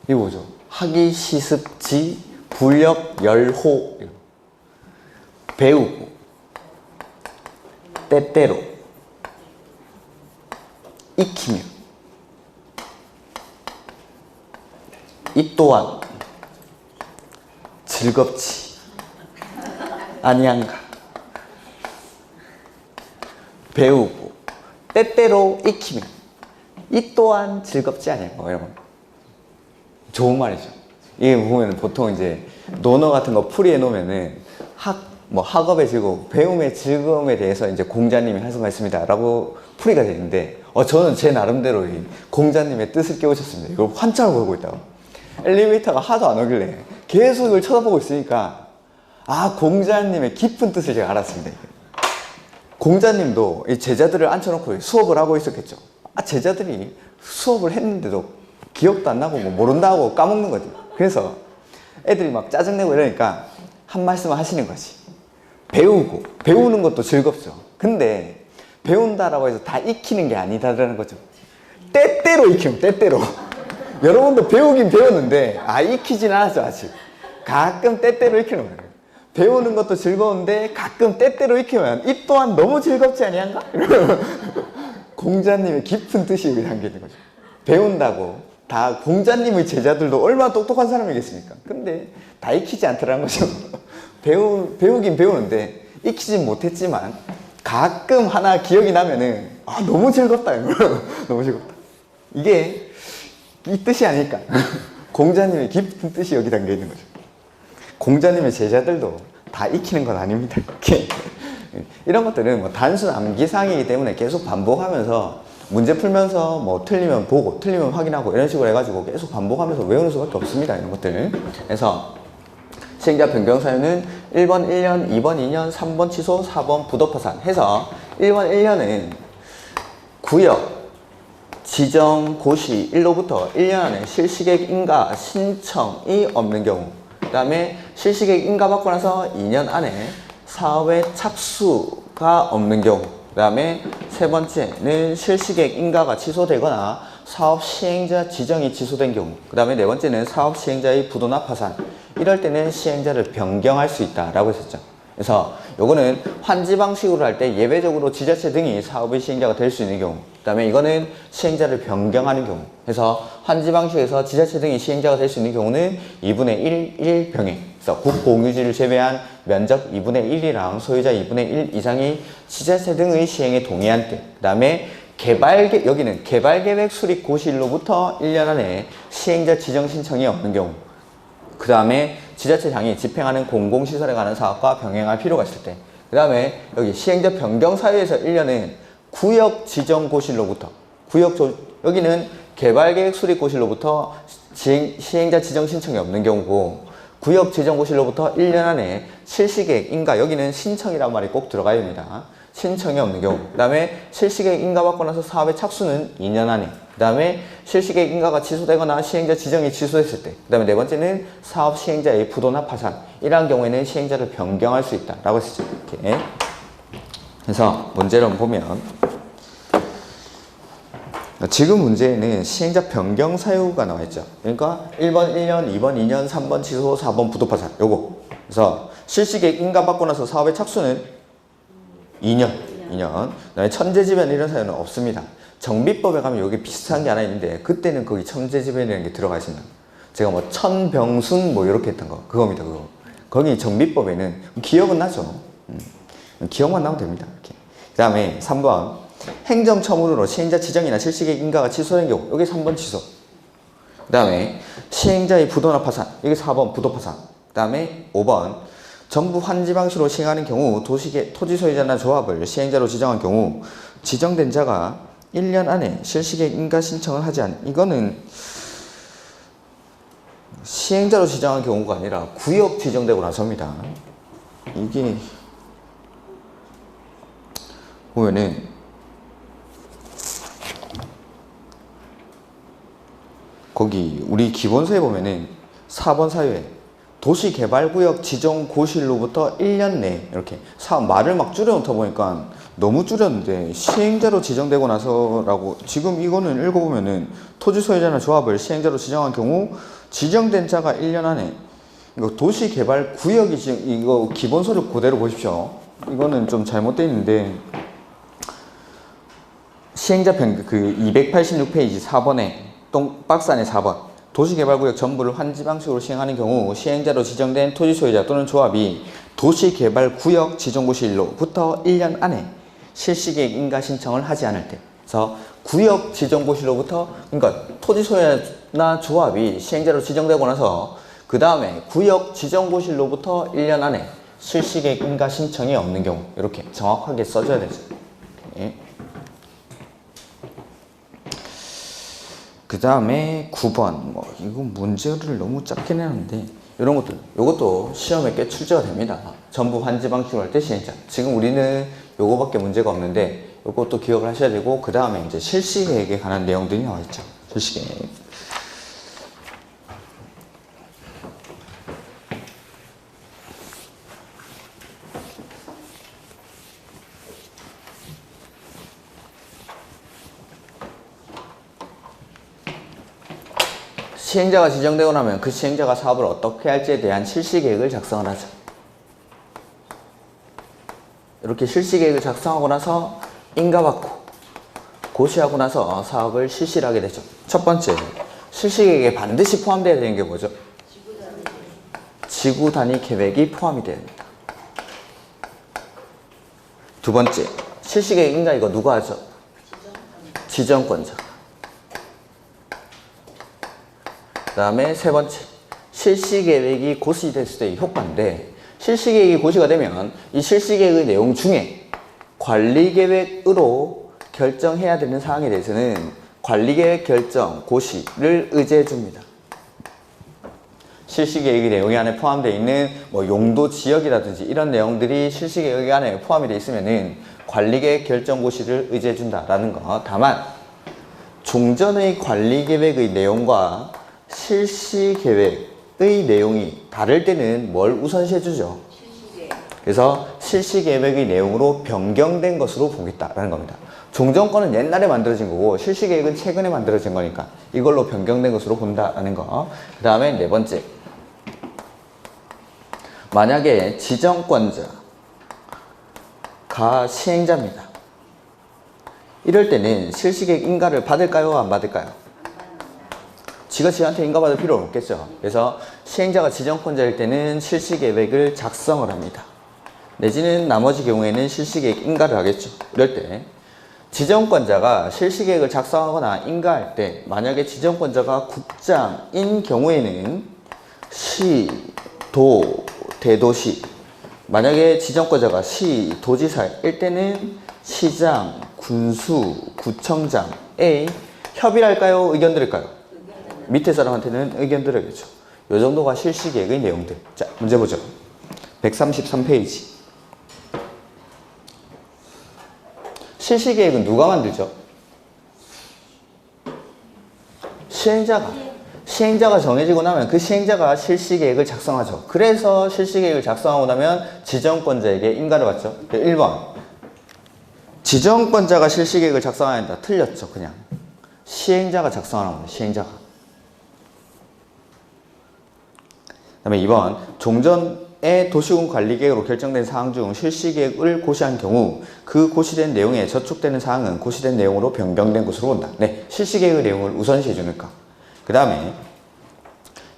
이거 뭐죠? 학이 시습지 불력 열호 배우고 때때로 익히며 이 또한 즐겁지 아니한가. 배우고 때때로 익히며 이 또한 즐겁지 아니한가. 이런 거 좋은 말이죠. 이게 보면 보통 이제 논어 같은 거 풀이해 놓으면은 학업의 즐거움, 배움의 즐거움에 대해서 이제 공자님이 한승하였습니다 라고 풀이가 되는데 저는 제 나름대로 이 공자님의 뜻을 깨우쳤습니다. 이걸 한참을 보고 있다가 엘리베이터가 하도 안 오길래 계속 이걸 쳐다보고 있으니까 공자님의 깊은 뜻을 제가 알았습니다. 공자님도 이 제자들을 앉혀놓고 수업을 하고 있었겠죠. 제자들이 수업을 했는데도 기억도 안 나고 뭐 모른다고 까먹는 거지. 그래서 애들이 막 짜증내고 이러니까 한 말씀을 하시는 거지. 배우고 배우는 것도 즐겁죠. 근데 배운다라고 해서 다 익히는 게 아니다라는 거죠. 때때로 익히면 때때로. 여러분도 배우긴 배웠는데 익히진 않았죠 아직. 가끔 때때로 익히는 거예요. 배우는 것도 즐거운데 가끔 때때로 익히면 이 또한 너무 즐겁지 아니한가? 공자님의 깊은 뜻이 여기 담겨 있는 거죠. 배운다고 다 공자님의 제자들도 얼마나 똑똑한 사람이겠습니까? 근데 다 익히지 않더라는 거죠. 배우긴 배우는데 익히진 못했지만 가끔 하나 기억이 나면은 너무 즐겁다. 너무 즐겁다. 이게 이 뜻이 아닐까. 공자님의 깊은 뜻이 여기 담겨 있는 거죠. 공자님의 제자들도 다 익히는 건 아닙니다. 이런 것들은 뭐 단순 암기사항이기 때문에 계속 반복하면서 문제 풀면서 뭐 틀리면 보고 틀리면 확인하고 이런 식으로 해가지고 계속 반복하면서 외우는 수밖에 없습니다. 이런 것들. 그래서 시행자 변경 사유는 1번 1년, 2번 2년, 3번 취소, 4번 부도 파산 해서 1번 1년은 구역 지정 고시 일로부터 1년 안에 실시객 인가 신청이 없는 경우, 그 다음에 실시객 인가 받고 나서 2년 안에 사업에 착수가 없는 경우, 그 다음에 세 번째는 실시객 인가가 취소되거나 사업 시행자 지정이 취소된 경우, 그 다음에 네 번째는 사업 시행자의 부도나 파산, 이럴 때는 시행자를 변경할 수 있다라고 했었죠. 그래서 요거는 환지 방식으로 할 때 예외적으로 지자체 등이 사업의 시행자가 될 수 있는 경우, 그 다음에 이거는 시행자를 변경하는 경우. 그래서 환지 방식에서 지자체 등이 시행자가 될 수 있는 경우는 2분의 1 병행, 그래서 국공유지를 제외한 면적 2분의 1이랑 소유자 2분의 1 이상이 지자체 등의 시행에 동의한 때, 그 다음에 여기는 개발계획 수립 고시일로부터 1년 안에 시행자 지정 신청이 없는 경우, 그 다음에 지자체장이 집행하는 공공시설에 관한 사업과 병행할 필요가 있을 때, 그 다음에 여기 시행자 변경 사유에서 1년은 구역 지정 고시일로부터, 여기는 개발계획 수립 고시일로부터 시행자 지정 신청이 없는 경우고, 구역 지정 고시일로부터 1년 안에 실시계획 인가, 여기는 신청이란 말이 꼭 들어가야 됩니다. 신청이 없는 경우, 그 다음에 실시계획 인가 받고 나서 사업에 착수는 2년 안에, 다음에 실시계획 인가가 취소되거나 시행자 지정이 취소됐을 때. 그 다음에 네 번째는 사업 시행자의 부도나 파산. 이러한 경우에는 시행자를 변경할 수 있다라고 했었죠. 이렇게. 그래서 문제를 보면 지금 문제에는 시행자 변경 사유가 나와 있죠. 그러니까 1번 1년, 2번 2년, 3번 취소, 4번 부도 파산. 요거. 그래서 실시계획 인가 받고 나서 사업의 착수는 2년. 그다음에 천재지변 이런 사유는 없습니다. 정비법에 가면 여기 비슷한 게 하나 있는데 그때는 거기 천재지변이라는 게 들어가 있습니다. 제가 뭐 천병순 뭐 이렇게 했던 거 그겁니다. 그거. 거기 정비법에는 기억은 나죠. 기억만 나면 됩니다. 이렇게. 그 다음에 3번 행정처분으로 시행자 지정이나 실시계획 인가가 취소된 경우 여기 3번 취소. 그 다음에 시행자의 부도나 파산 여기 4번 부도 파산. 그 다음에 5번 정부 환지 방식으로 시행하는 경우 토지 소유자나 조합을 시행자로 지정한 경우 지정된 자가 1년 안에 실시계획 인가 신청을 하지 않은 이거는 시행자로 지정한 경우가 아니라 구역 지정되고 나서입니다. 이게 보면은 거기 우리 기본서에 보면은 4번 사유에 도시개발구역 지정 고시일로부터 1년 내 이렇게 말을 막 줄여놓다 보니까 너무 줄였는데 시행자로 지정되고 나서라고 지금 이거는 읽어보면은 토지 소유자나 조합을 시행자로 지정한 경우 지정된 자가 1년 안에 이거 도시개발구역이 이거 기본서를 그대로 보십시오. 이거는 좀 잘못되어 있는데 시행자 그 286페이지 4번에 박스 안에 4번 도시개발구역 전부를 환지 방식으로 시행하는 경우 시행자로 지정된 토지 소유자 또는 조합이 도시개발구역 지정고시일로부터 1년 안에 실시계획 인가 신청을 하지 않을 때. 그래서 구역 지정고시로부터 그러니까 토지 소유자나 조합이 시행자로 지정되고 나서 그 다음에 구역 지정고시로부터 1년 안에 실시계획 인가 신청이 없는 경우 이렇게 정확하게 써줘야 되죠. 예. 그 다음에 9번 이거 문제를 너무 작게 내는데 이런 것들 요것도 시험에 꽤 출제가 됩니다. 전부 환지 방식으로 할 때 시행자 지금 우리는 요거밖에 문제가 없는데 요것도 기억을 하셔야 되고 그 다음에 이제 실시계획에 관한 내용들이 나와 있죠. 실시계획 시행자가 지정되고 나면 그 시행자가 사업을 어떻게 할지에 대한 실시계획을 작성을 하죠. 이렇게 실시계획을 작성하고 나서 인가받고 고시하고 나서 사업을 실시를 하게 되죠. 첫 번째, 실시계획에 반드시 포함되어야 되는 게 뭐죠? 지구단위 계획이 포함이 돼야 됩니다. 두 번째, 실시계획 인가 이거 누가 하죠? 지정권자. 그 다음에 세 번째, 실시계획이 고시됐을 때의 효과인데 실시계획이 고시가 되면 이 실시계획의 내용 중에 관리계획으로 결정해야 되는 사항에 대해서는 관리계획 결정 고시를 의제해 줍니다. 실시계획의 내용이 안에 포함되어 있는 뭐 용도 지역이라든지 이런 내용들이 실시계획 안에 포함이 되어 있으면은 관리계획 결정 고시를 의제해 준다라는 거. 다만 종전의 관리계획의 내용과 실시계획의 내용이 다를 때는 뭘 우선시해 주죠? 그래서 실시계획의 내용으로 변경된 것으로 보겠다라는 겁니다. 종전권은 옛날에 만들어진 거고 실시계획은 최근에 만들어진 거니까 이걸로 변경된 것으로 본다라는 거. 그 다음에 네 번째, 만약에 지정권자가 시행자입니다. 이럴 때는 실시계획 인가를 받을까요? 안 받을까요? 지가 지한테 인가받을 필요는 없겠죠. 그래서 시행자가 지정권자일 때는 실시계획을 작성을 합니다. 내지는 나머지 경우에는 실시계획 인가를 하겠죠. 이럴 때 지정권자가 실시계획을 작성하거나 인가할 때 만약에 지정권자가 국장인 경우에는 시, 도, 대도시 만약에 지정권자가 시, 도지사일 때는 시장, 군수, 구청장에 협의를 할까요? 의견 드릴까요? 밑에 사람한테는 의견 드려야겠죠. 이 정도가 실시계획의 내용들. 자, 문제 보죠. 133페이지. 실시계획은 누가 만들죠? 시행자가 정해지고 나면 그 시행자가 실시계획을 작성하죠. 그래서 실시계획을 작성하고 나면 지정권자에게 인가를 받죠. 1번 지정권자가 실시계획을 작성해야 한다. 틀렸죠. 그냥 시행자가 작성하는 겁니다. 시행자가. 그 다음에 2번 종전의 도시군 관리계획으로 결정된 사항 중 실시계획을 고시한 경우 그 고시된 내용에 저촉되는 사항은 고시된 내용으로 변경된 것으로 본다. 네, 실시계획의 내용을 우선시해 주니까. 그 다음에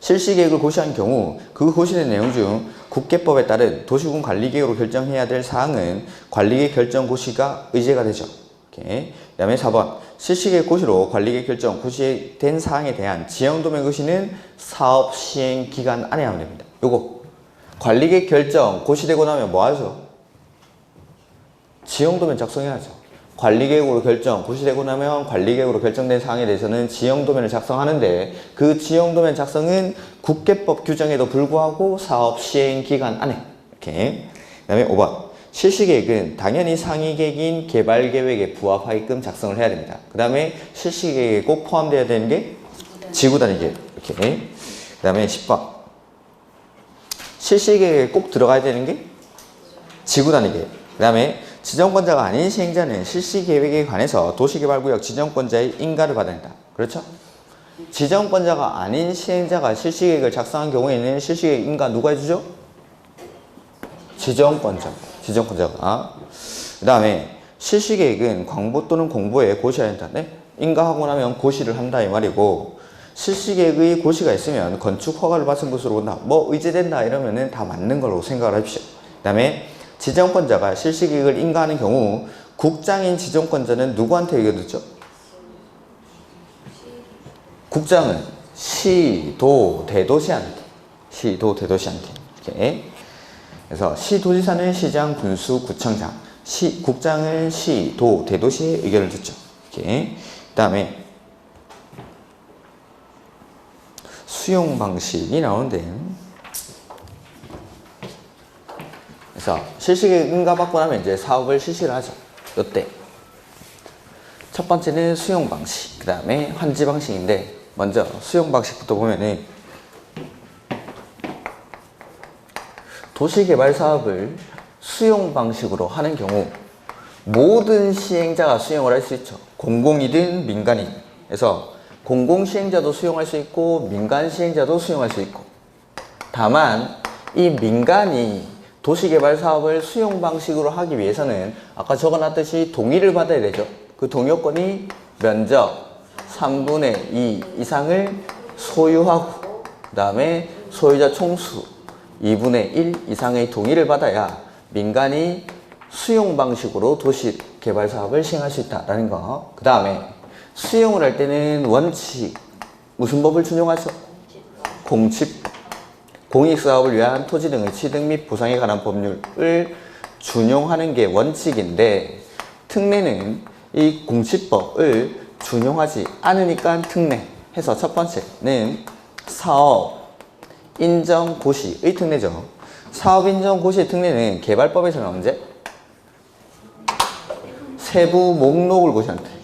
실시계획을 고시한 경우 그 고시된 내용 중 국계법에 따른 도시군 관리계획으로 결정해야 될 사항은 관리계획 결정 고시가 의제가 되죠. 오케이. 그 다음에 4번 실시계획 고시로 관리계획 결정 고시된 사항에 대한 지형도면 고시는 사업 시행 기간 안에 하면 됩니다. 요거 관리계획 결정 고시되고 나면 뭐 하죠? 지형도면 작성해야죠. 관리계획으로 결정 고시되고 나면 관리계획으로 결정된 사항에 대해서는 지형도면을 작성하는데 그 지형도면 작성은 국계법 규정에도 불구하고 사업 시행 기간 안에. 이렇게. 그 다음에 5번 실시계획은 당연히 상위계획인 개발계획에 부합하게끔 작성을 해야 됩니다. 그 다음에 실시계획에 꼭 포함되어야 되는 게 지구단위계획. 이렇게. 그 다음에 10번 실시계획에 꼭 들어가야 되는 게 지구단위계획. 그 다음에 지정권자가 아닌 시행자는 실시계획에 관해서 도시개발구역 지정권자의 인가를 받아야 한다. 그렇죠? 지정권자가 아닌 시행자가 실시계획을 작성한 경우에는 실시계획 인가 누가 해주죠? 지정권자가. 그 다음에 실시계획은 광부 또는 공보에 고시해야 한다. 네? 인가하고 나면 고시를 한다 이 말이고 실시계획의 고시가 있으면 건축 허가를 받은 것으로 본다. 뭐 의제된다 이러면은 다 맞는 걸로 생각을 하십시오. 그 다음에 지정권자가 실시계획을 인가하는 경우 국장인 지정권자는 누구한테 의견 듣죠? 국장은 시도 대도시한테. 이렇게. 그래서 시도지사는 시장, 군수, 구청장, 국장은 시도 대도시의 의견을 듣죠. 이렇게. 그다음에 수용 방식이 나오는데. 그래서 실시계획 인가받고 나면 이제 사업을 실시를 하죠. 요때 첫 번째는 수용 방식, 그 다음에 환지 방식인데 먼저 수용 방식부터 보면은 도시개발 사업을 수용 방식으로 하는 경우 모든 시행자가 수용을 할 수 있죠. 공공이든 민간이든. 그래서 공공시행자도 수용할 수 있고 민간시행자도 수용할 수 있고 다만 이 민간이 도시개발 사업을 수용 방식으로 하기 위해서는 아까 적어놨듯이 동의를 받아야 되죠. 그 동의요건이 면적 3분의 2 이상을 소유하고 그 다음에 소유자 총수 2분의 1 이상의 동의를 받아야 민간이 수용 방식으로 도시개발 사업을 시행할 수 있다라는 거. 그 다음에 수용을 할 때는 원칙 무슨 법을 준용하죠? 공칙. 공익사업을 위한 토지 등의 취득 및 보상에 관한 법률을 준용하는 게 원칙인데 특례는 이 공칙법을 준용하지 않으니까 특례 해서 첫 번째는 사업 인정 고시의 특례죠. 사업 인정 고시의 특례는 개발법에서는 언제? 세부 목록을 고시한대.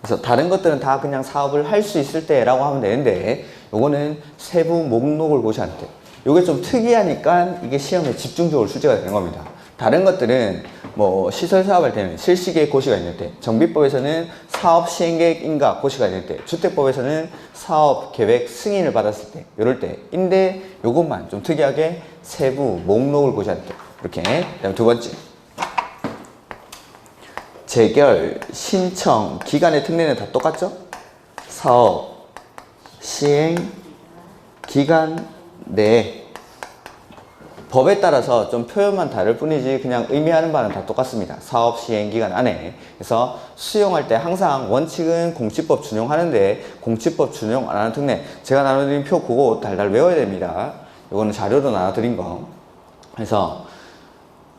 그래서 다른 것들은 다 그냥 사업을 할 수 있을 때라고 하면 되는데 요거는 세부 목록을 고시한대. 요게 좀 특이하니까 이게 시험에 집중적으로 출제가 되는 겁니다. 다른 것들은 뭐 시설 사업할 때는 실시계획 고시가 있는 때, 정비법에서는 사업 시행계획 인가 고시가 있는 때, 주택법에서는 사업 계획 승인을 받았을 때, 이럴 때인데 요것만 좀 특이하게 세부 목록을 고시한대. 이렇게. 그다음 두 번째. 재결, 신청, 기간의 특례는 다 똑같죠? 사업, 시행, 기간 내에 법에 따라서 좀 표현만 다를 뿐이지 그냥 의미하는 바는 다 똑같습니다. 사업, 시행, 기간 안에. 그래서 수용할 때 항상 원칙은 공칙법 준용하는데 공칙법 준용 안 하는 특례. 제가 나눠드린 표 그거 달달 외워야 됩니다. 이거는 자료로 나눠드린 거. 그래서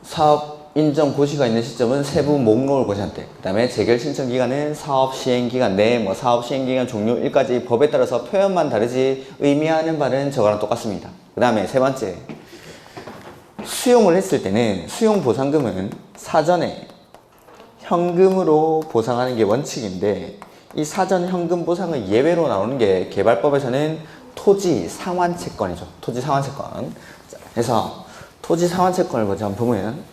사업 인정 고시가 있는 시점은 세부 목록을 고시한대. 그 다음에 재결 신청 기간은 사업 시행 기간 내, 뭐 사업 시행 기간 종료일까지 법에 따라서 표현만 다르지 의미하는 바는 저거랑 똑같습니다. 그 다음에 세 번째. 수용을 했을 때는 수용 보상금은 사전에 현금으로 보상하는 게 원칙인데 이 사전 현금 보상의 예외로 나오는 게 개발법에서는 토지 상환 채권이죠. 토지 상환 채권. 그래서 토지 상환 채권을 먼저 한번 보면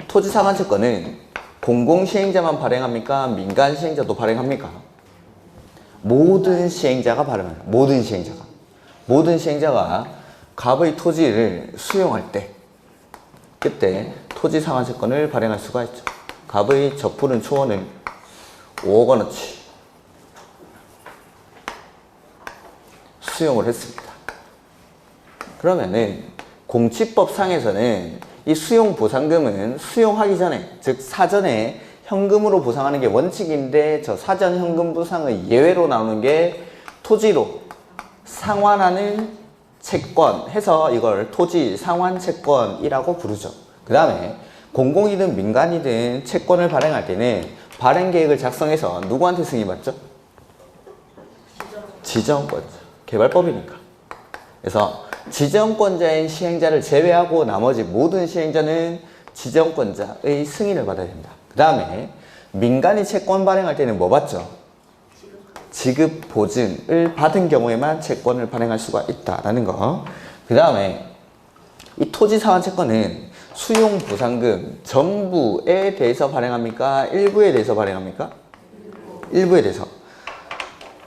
토지 상환 채권은 공공 시행자만 발행합니까? 민간 시행자도 발행합니까? 모든 시행자가 발행합니다. 모든 시행자가 갑의 토지를 수용할 때 그때 토지 상환 채권을 발행할 수가 있죠. 갑의 적부른 초원은 5억 원어치 수용을 했습니다. 그러면은 공치법상에서는 이 수용 보상금은 수용하기 전에, 즉 사전에 현금으로 보상하는 게 원칙인데 저 사전 현금 보상의 예외로 나오는 게 토지로 상환하는 채권 해서 이걸 토지 상환 채권이라고 부르죠. 그 다음에 공공이든 민간이든 채권을 발행할 때는 발행 계획을 작성해서 누구한테 승인받죠? 지정권자. 개발법이니까. 그래서 지정권자인 시행자를 제외하고 나머지 모든 시행자는 지정권자의 승인을 받아야 됩니다. 그 다음에 민간이 채권 발행할 때는 뭐 받죠? 지급 보증을 받은 경우에만 채권을 발행할 수가 있다라는 거. 그 다음에 이 토지 상환 채권은 수용 보상금 전부에 대해서 발행합니까? 일부에 대해서 발행합니까? 일부에 대해서.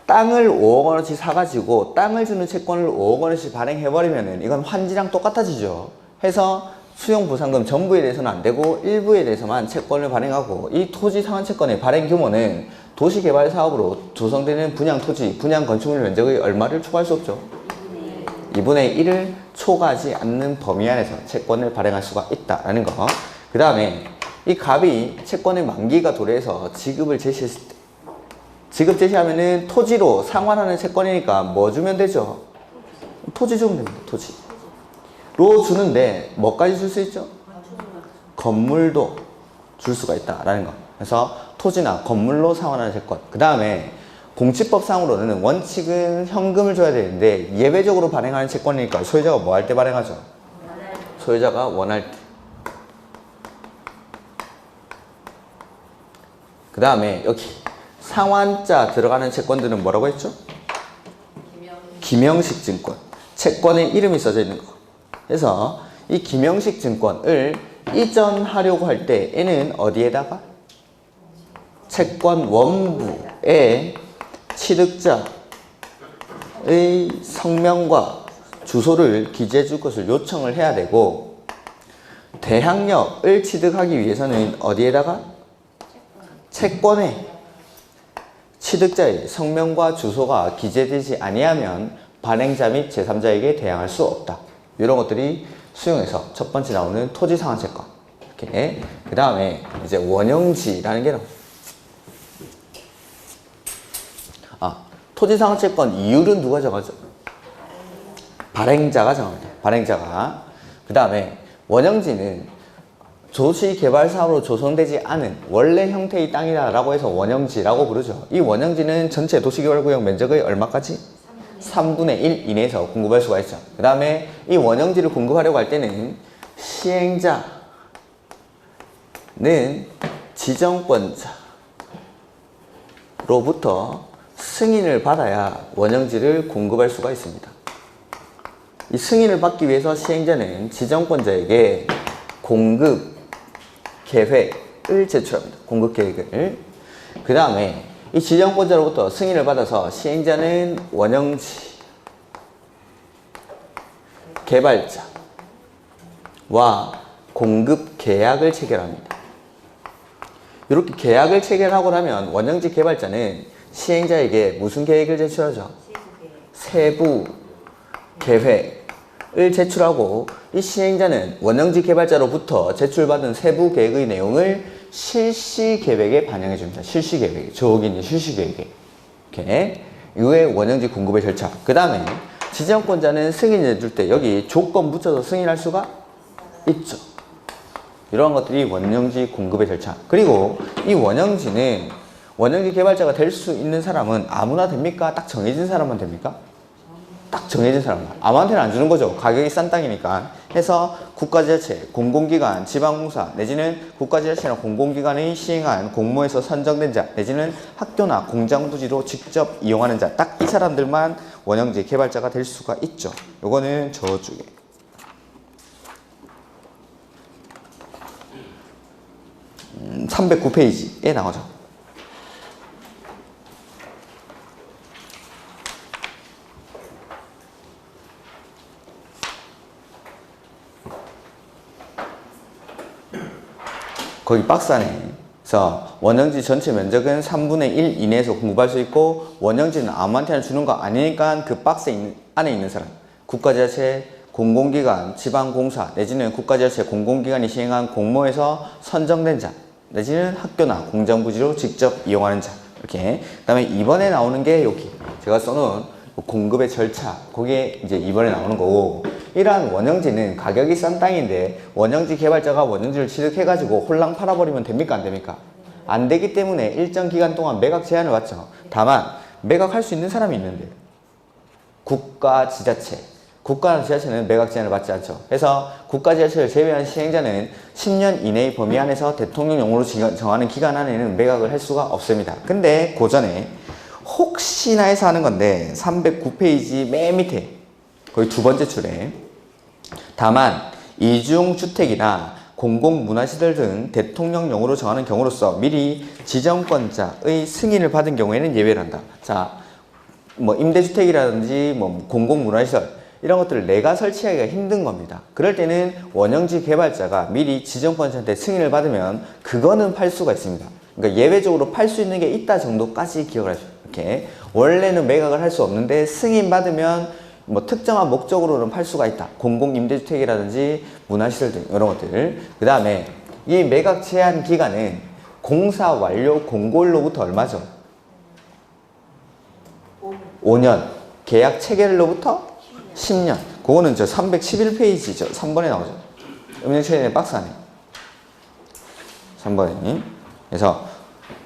땅을 5억 원어치 사가지고 땅을 주는 채권을 5억 원어치 발행해버리면은 이건 환지랑 똑같아지죠. 해서 수용 보상금 전부에 대해서는 안 되고 일부에 대해서만 채권을 발행하고 이 토지 상환 채권의 발행 규모는 도시개발 사업으로 조성되는 분양 토지, 분양 건축물 면적의 얼마를 초과할 수 없죠. 2분의 1을 초과하지 않는 범위 안에서 채권을 발행할 수가 있다라는 거. 그 다음에 이 갑이 채권의 만기가 도래해서 지급을 제시했을 때 지급 제시하면은 토지로 상환하는 채권이니까 뭐 주면 되죠? 토지 주면 됩니다. 토지로 주는데 뭐까지 줄 수 있죠? 건물도 줄 수가 있다라는 거. 그래서 토지나 건물로 상환하는 채권. 그 다음에 공치법상으로는 원칙은 현금을 줘야 되는데 예외적으로 발행하는 채권이니까 소유자가 뭐 할 때 발행하죠? 소유자가 원할 때. 그 다음에 여기 상환자 들어가는 채권들은 뭐라고 했죠? 김영식 증권. 채권에 이름이 써져 있는 거. 그래서 이 김영식 증권을 이전하려고 할 때 얘는 어디에다가? 채권 원부에 취득자의 성명과 주소를 기재해 줄 것을 요청을 해야 되고 대항력을 취득하기 위해서는 어디에다가? 채권에 취득자의 성명과 주소가 기재되지 아니하면 발행자 및 제3자에게 대항할 수 없다. 이런 것들이 수용에서 첫 번째 나오는 토지 상환 채권. 이렇게. 그 다음에 이제 원형지라는 게 나옵니다. 토지 상환 채권 이율은 누가 정하죠? 발행자가 정합니다. 발행자가. 그 다음에 원형지는 도시개발사업으로 조성되지 않은 원래 형태의 땅이다라고 해서 원형지라고 부르죠. 이 원형지는 전체 도시개발구역 면적의 얼마까지? 3분의 1 이내에서 공급할 수가 있죠. 그 다음에 이 원형지를 공급하려고 할 때는 시행자는 지정권자로부터 승인을 받아야 원형지를 공급할 수가 있습니다. 이 승인을 받기 위해서 시행자는 지정권자에게 공급 계획을 제출합니다. 공급 계획을. 그 다음에 이 지정권자로부터 승인을 받아서 시행자는 원형지 개발자와 공급 계약을 체결합니다. 이렇게 계약을 체결하고 나면 원형지 개발자는 시행자에게 무슨 계획을 제출하죠? 세부 계획을 제출하고 이 시행자는 원형지 개발자로부터 제출받은 세부 계획의 내용을 실시 계획에 반영해 줍니다. 실시 계획. 저기 있는 실시 계획에. 이렇게. 이후에 원형지 공급의 절차. 그 다음에 지정권자는 승인해 줄 때 여기 조건 붙여서 승인할 수가 있죠. 이러한 것들이 원형지 공급의 절차. 그리고 이 원형지는 원형지 개발자가 될 수 있는 사람은 아무나 됩니까? 딱 정해진 사람만 됩니까? 딱 정해진 사람만. 아무한테는 안 주는 거죠. 가격이 싼 땅이니까. 해서 국가지자체, 공공기관, 지방공사 내지는 국가지자체나 공공기관이 시행한 공모에서 선정된 자 내지는 학교나 공장부지로 직접 이용하는 자 딱 이 사람들만 원형지 개발자가 될 수가 있죠. 요거는 저쪽에 309페이지에 나오죠. 거기 박스 안에서 원형지 전체 면적은 3분의 1 이내에서 공급할 수 있고 원형지는 아무한테나 주는 거 아니니까 그 박스 안에 있는 사람 국가지자체, 공공기관, 지방공사 내지는 국가지자체, 공공기관이 시행한 공모에서 선정된 자 내지는 학교나 공장부지로 직접 이용하는 자 이렇게. 그 다음에 이번에 나오는 게 여기 제가 써놓은 공급의 절차 그게 이제 이번에 나오는 거고 이러한 원형지는 가격이 싼 땅인데 원형지 개발자가 원형지를 취득해가지고 홀랑 팔아버리면 됩니까 안 됩니까? 안 되기 때문에 일정 기간 동안 매각 제한을 받죠. 다만 매각할 수 있는 사람이 있는데 국가지자체 국가지자체는 매각 제한을 받지 않죠. 그래서 국가지자체를 제외한 시행자는 10년 이내의 범위 안에서 대통령령으로 정하는 기간 안에는 매각을 할 수가 없습니다. 근데 그 전에 혹시나 해서 하는 건데 309페이지 맨 밑에 거의 두 번째 줄에 다만 이중주택이나 공공문화시설 등 대통령령으로 정하는 경우로서 미리 지정권자의 승인을 받은 경우에는 예외를 한다. 자, 뭐 임대주택이라든지 뭐 공공문화시설 이런 것들을 내가 설치하기가 힘든 겁니다. 그럴 때는 원형지 개발자가 미리 지정권자한테 승인을 받으면 그거는 팔 수가 있습니다. 그러니까 예외적으로 팔 수 있는 게 있다 정도까지 기억을 하죠. 이렇게 원래는 매각을 할 수 없는데 승인 받으면 뭐 특정한 목적으로는 팔 수가 있다. 공공임대주택이라든지 문화시설 등 이런 것들. 그 다음에 이 매각 제한 기간은 공사 완료 공고일로부터 얼마죠? 5년. 계약 체결일로부터 10년. 그거는 저 311페이지죠. 3번에 나오죠. 음력처리의 박스 안에. 3번에. 그래서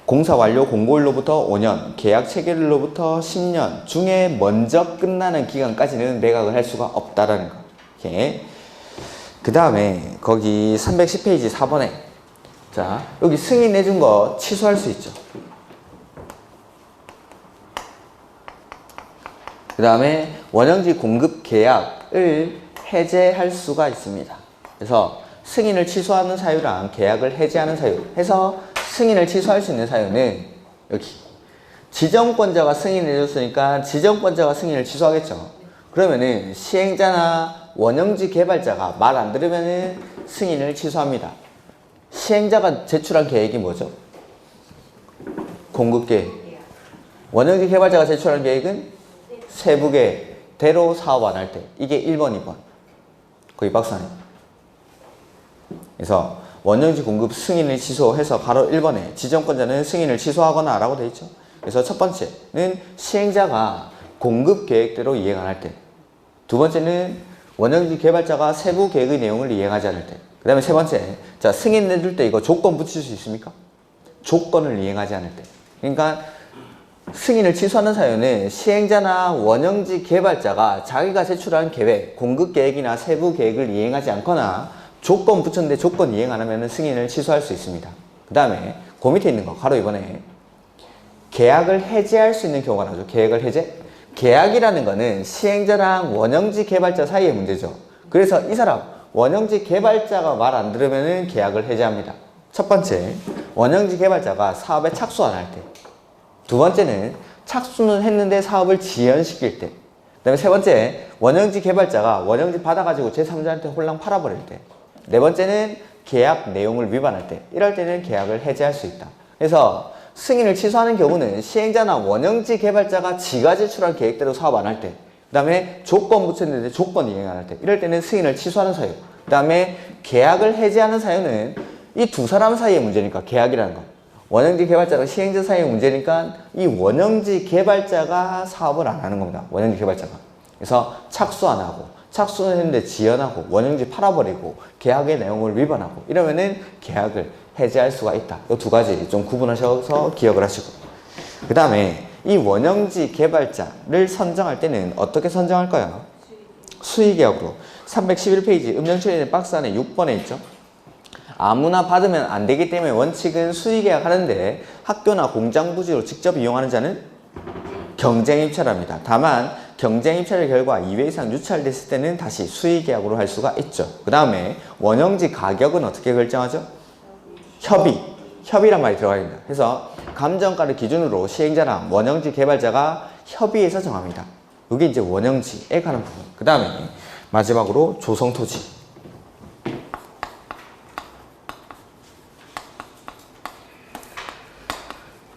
공사 완료 공고일로부터 5년, 계약 체결일로부터 10년 중에 먼저 끝나는 기간까지는 매각을 할 수가 없다라는 거. 이렇게. 그 다음에 거기 310페이지 4번에 자 여기 승인 내준 거 취소할 수 있죠. 그 다음에 원형지 공급 계약을 해제할 수가 있습니다. 그래서 승인을 취소하는 사유랑 계약을 해제하는 사유 해서 승인을 취소할 수 있는 사유는 여기 지정권자가 승인을 해줬으니까 지정권자가 승인을 취소하겠죠. 그러면은 시행자나 원형지 개발자가 말 안 들으면은 승인을 취소합니다. 시행자가 제출한 계획이 뭐죠? 공급계획. 원형지 개발자가 제출한 계획은 세부계획대로 사업 안 할 때 이게 1번, 2번 거기 박스 안에. 그래서 원형지 공급 승인을 취소해서 바로 1번에 지정권자는 승인을 취소하거나 라고 되어 있죠. 그래서 첫 번째는 시행자가 공급 계획대로 이행 안 할 때. 두 번째는 원형지 개발자가 세부 계획의 내용을 이행하지 않을 때. 그 다음에 세 번째, 자 승인 내줄 때 이거 조건 붙일 수 있습니까? 조건을 이행하지 않을 때. 그러니까 승인을 취소하는 사유는 시행자나 원형지 개발자가 자기가 제출한 계획, 공급 계획이나 세부 계획을 이행하지 않거나 조건 붙였는데 조건 이행 안 하면 승인을 취소할 수 있습니다. 그 다음에 그 밑에 있는 거 바로 이번에 계약을 해제할 수 있는 경우가 나오죠. 계약을 해제? 계약이라는 거는 시행자랑 원형지 개발자 사이의 문제죠. 그래서 이 사람 원형지 개발자가 말 안 들으면 계약을 해제합니다. 첫 번째, 원형지 개발자가 사업에 착수 안 할 때. 두 번째는 착수는 했는데 사업을 지연시킬 때. 그 다음에 세 번째, 원형지 개발자가 원형지 받아가지고 제3자한테 홀랑 팔아버릴 때. 네 번째는 계약 내용을 위반할 때. 이럴 때는 계약을 해제할 수 있다. 그래서 승인을 취소하는 경우는 시행자나 원형지 개발자가 지가 제출한 계획대로 사업 안 할 때. 그 다음에 조건 붙였는데 조건 이행 안 할 때. 이럴 때는 승인을 취소하는 사유. 그 다음에 계약을 해제하는 사유는 이 두 사람 사이의 문제니까 계약이라는 거. 원형지 개발자랑 시행자 사이의 문제니까 이 원형지 개발자가 사업을 안 하는 겁니다. 원형지 개발자가. 그래서 착수 안 하고 착수는 했는데 지연하고 원형지 팔아버리고 계약의 내용을 위반하고 이러면은 계약을 해제할 수가 있다. 이 두 가지 좀 구분하셔서 기억을 하시고. 그 다음에 이 원형지 개발자를 선정할 때는 어떻게 선정할까요? 수의계약으로. 311페이지 음영처리된 박스 안에 6번에 있죠. 아무나 받으면 안 되기 때문에 원칙은 수의계약 하는데 학교나 공장 부지로 직접 이용하는 자는 경쟁입찰합니다. 다만 경쟁입찰의 결과 2회 이상 유찰됐을 때는 다시 수의계약으로 할 수가 있죠. 그 다음에 원형지 가격은 어떻게 결정하죠? 협의란 말이 들어가야 됩니다. 그래서 감정가를 기준으로 시행자랑 원형지 개발자가 협의해서 정합니다. 이게 이제 원형지에 관한 부분. 그 다음에 마지막으로 조성토지.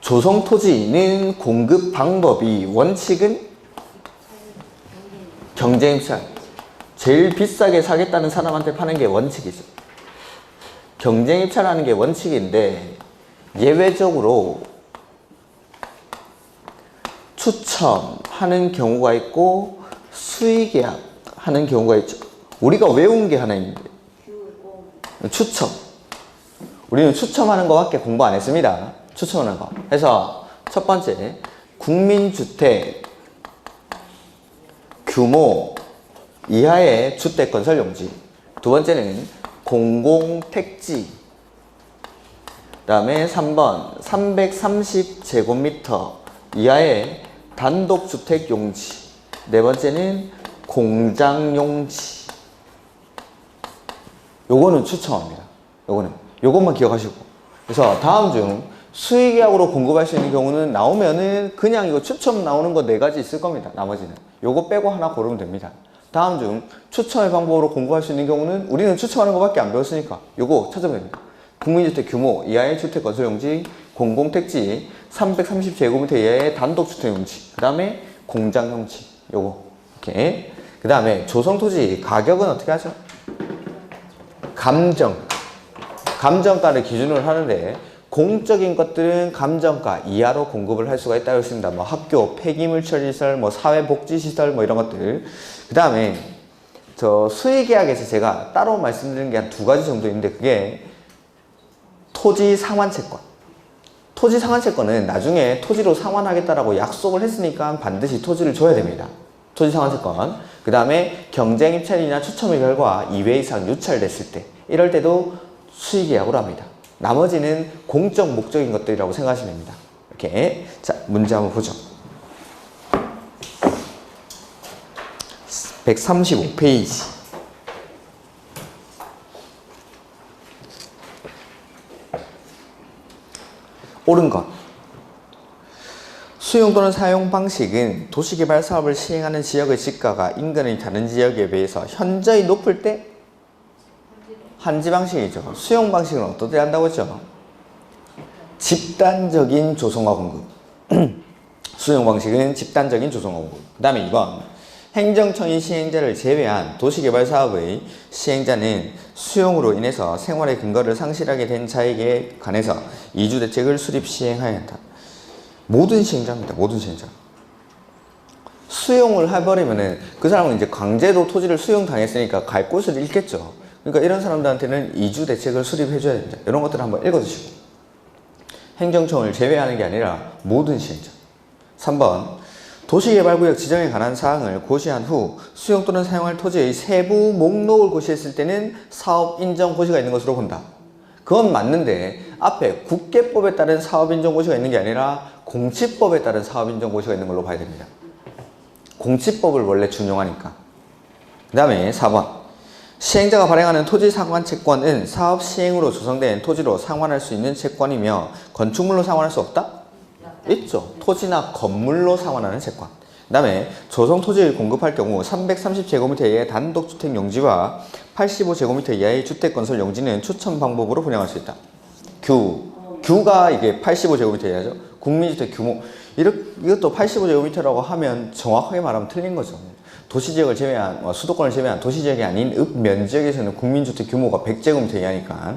조성토지는 공급 방법이 원칙은 경쟁입찰. 제일 비싸게 사겠다는 사람한테 파는 게 원칙이죠. 경쟁입찰하는 게 원칙인데 예외적으로 추첨하는 경우가 있고 수의계약 하는 경우가 있죠. 우리가 외운 게 하나 있는데 추첨. 우리는 추첨하는 거밖에 공부 안 했습니다. 추첨하는 거. 그래서 첫 번째 국민주택 규모 이하의 주택건설 용지. 두 번째는 공공택지. 그 다음에 3번 330제곱미터 이하의 단독주택 용지. 네 번째는 공장용지. 요거는 추첨합니다. 요것만 기억하시고. 그래서 다음 중 수의계약으로 공급할 수 있는 경우는 나오면은 그냥 이거 추첨 나오는 거 4가지 있을 겁니다. 나머지는. 요거 빼고 하나 고르면 됩니다. 다음 중 추첨의 방법으로 공급할 수 있는 경우는 우리는 추첨하는 것밖에 안 배웠으니까 요거 찾으면 됩니다. 국민주택 규모 이하의 주택건설용지, 공공택지, 330제곱미터 이하의 단독주택용지, 그 다음에 공장용지. 요거. 이렇게. 그 다음에 조성토지 가격은 어떻게 하죠? 감정가를 기준으로 하는데 공적인 것들은 감정가 이하로 공급을 할 수가 있다고 했습니다. 뭐 학교, 폐기물 처리시설, 뭐 사회복지시설, 뭐 이런 것들. 그 다음에 저 수의계약에서 제가 따로 말씀드리는 게 한 2가지 정도 있는데 그게 토지 상환채권. 토지 상환채권은 나중에 토지로 상환하겠다라고 약속을 했으니까 반드시 토지를 줘야 됩니다. 토지 상환채권. 그 다음에 경쟁입찰이나 추첨의 결과 2회 이상 유찰됐을 때 이럴 때도 수의계약으로 합니다. 나머지는 공적 목적인 것들이라고 생각하시면 됩니다. 이렇게. 자, 문제 한번 보죠. 135페이지. 옳은 것. 수용 또는 사용 방식은 도시개발 사업을 시행하는 지역의 지가가 인근의 다른 지역에 비해서 현저히 높을 때 한지 방식이죠. 수용 방식은 어떻게 한다고 했죠? 집단적인 조성화 공급. 수용 방식은 집단적인 조성화 공급. 그 다음에 2번 행정청이 시행자를 제외한 도시개발 사업의 시행자는 수용으로 인해서 생활의 근거를 상실하게 된 자에게 관해서 이주대책을 수립 시행해야 한다. 모든 시행자입니다. 모든 시행자. 수용을 해버리면은 그 사람은 이제 강제로 토지를 수용당했으니까 갈 곳을 잃겠죠. 그러니까 이런 사람들한테는 이주 대책을 수립해줘야 됩니다. 이런 것들을 한번 읽어주시고. 행정청을 제외하는 게 아니라 모든 시행자. 3번 도시개발구역 지정에 관한 사항을 고시한 후 수용 또는 사용할 토지의 세부 목록을 고시했을 때는 사업인정고시가 있는 것으로 본다. 그건 맞는데 앞에 국계법에 따른 사업인정고시가 있는 게 아니라 공치법에 따른 사업인정고시가 있는 걸로 봐야 됩니다. 공치법을 원래 준용하니까. 그 다음에 4번 시행자가 발행하는 토지 상환 채권은 사업 시행으로 조성된 토지로 상환할 수 있는 채권이며 건축물로 상환할 수 없다? 있죠. 토지나 건물로 상환하는 채권. 그 다음에 조성 토지를 공급할 경우 330제곱미터 이하의 단독주택 용지와 85제곱미터 이하의 주택건설 용지는 추천 방법으로 분양할 수 있다. 규가 이게 85제곱미터 이하죠. 국민주택 규모. 이것도 85제곱미터라고 하면 정확하게 말하면 틀린 거죠. 도시지역을 제외한, 수도권을 제외한 도시지역이 아닌 읍면지역에서는 국민주택 규모가 100제곱미터 이하니까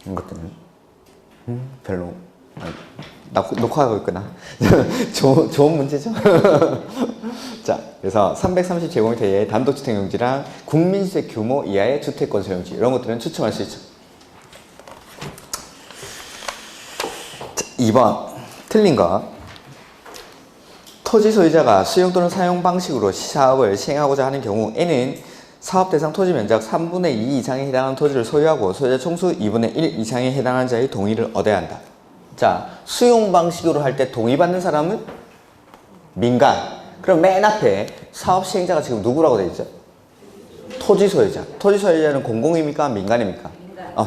이런 것들은 별로 녹화하고 있구나. 좋은 문제죠. 자, 그래서 330제곱미터 이하의 단독주택 용지랑 국민주택 규모 이하의 주택건설 용지 이런 것들은 추첨할 수 있죠. 자, 2번 틀린 거. 토지 소유자가 수용 또는 사용 방식으로 사업을 시행하고자 하는 경우 N은 사업 대상 토지 면적 3분의 2 이상에 해당하는 토지를 소유하고 소유자 총수 2분의 1 이상에 해당하는 자의 동의를 얻어야 한다. 자, 수용 방식으로 할 때 동의받는 사람은 민간. 그럼 맨 앞에 사업 시행자가 지금 누구라고 되어 있죠? 토지 소유자. 토지 소유자는 공공입니까? 민간입니까?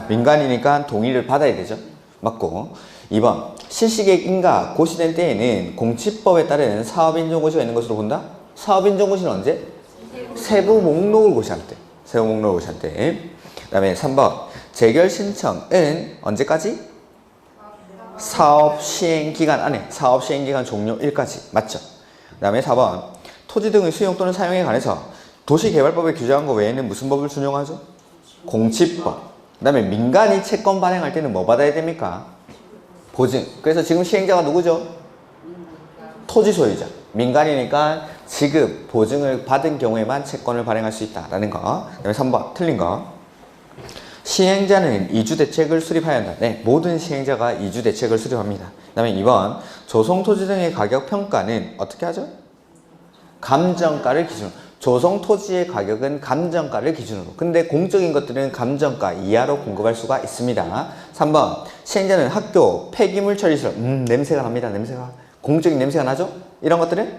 민간이니까 동의를 받아야 되죠. 맞고. 2번. 실시계획 인가 고시된 때에는 공치법에 따른 사업인정고시가 있는 것으로 본다? 사업인정고시는 언제? 세부 목록을 고시할 때. 세부 목록을 고시할 때. 그 다음에 3번. 재결 신청은 언제까지? 사업 시행 기간 안에. 사업 시행 기간 종료일까지. 맞죠? 그 다음에 4번. 토지 등의 수용 또는 사용에 관해서 도시개발법에 규정한 것 외에는 무슨 법을 준용하죠? 공치법. 그 다음에 민간이 채권 발행할 때는 뭐 받아야 됩니까? 보증. 그래서 지금 시행자가 누구죠? 토지 소유자. 민간이니까 지급, 보증을 받은 경우에만 채권을 발행할 수 있다라는 거. 그 다음에 3번 틀린 거. 시행자는 이주대책을 수립해야 한다. 네, 모든 시행자가 이주대책을 수립합니다. 그 다음에 2번 조성토지 등의 가격 평가는 어떻게 하죠? 감정가를 기준으로. 조성토지의 가격은 감정가를 기준으로. 근데 공적인 것들은 감정가 이하로 공급할 수가 있습니다. 3번 시행자는 학교 폐기물 처리시설. 냄새가 납니다. 냄새가. 공적인 냄새가 나죠? 이런 것들은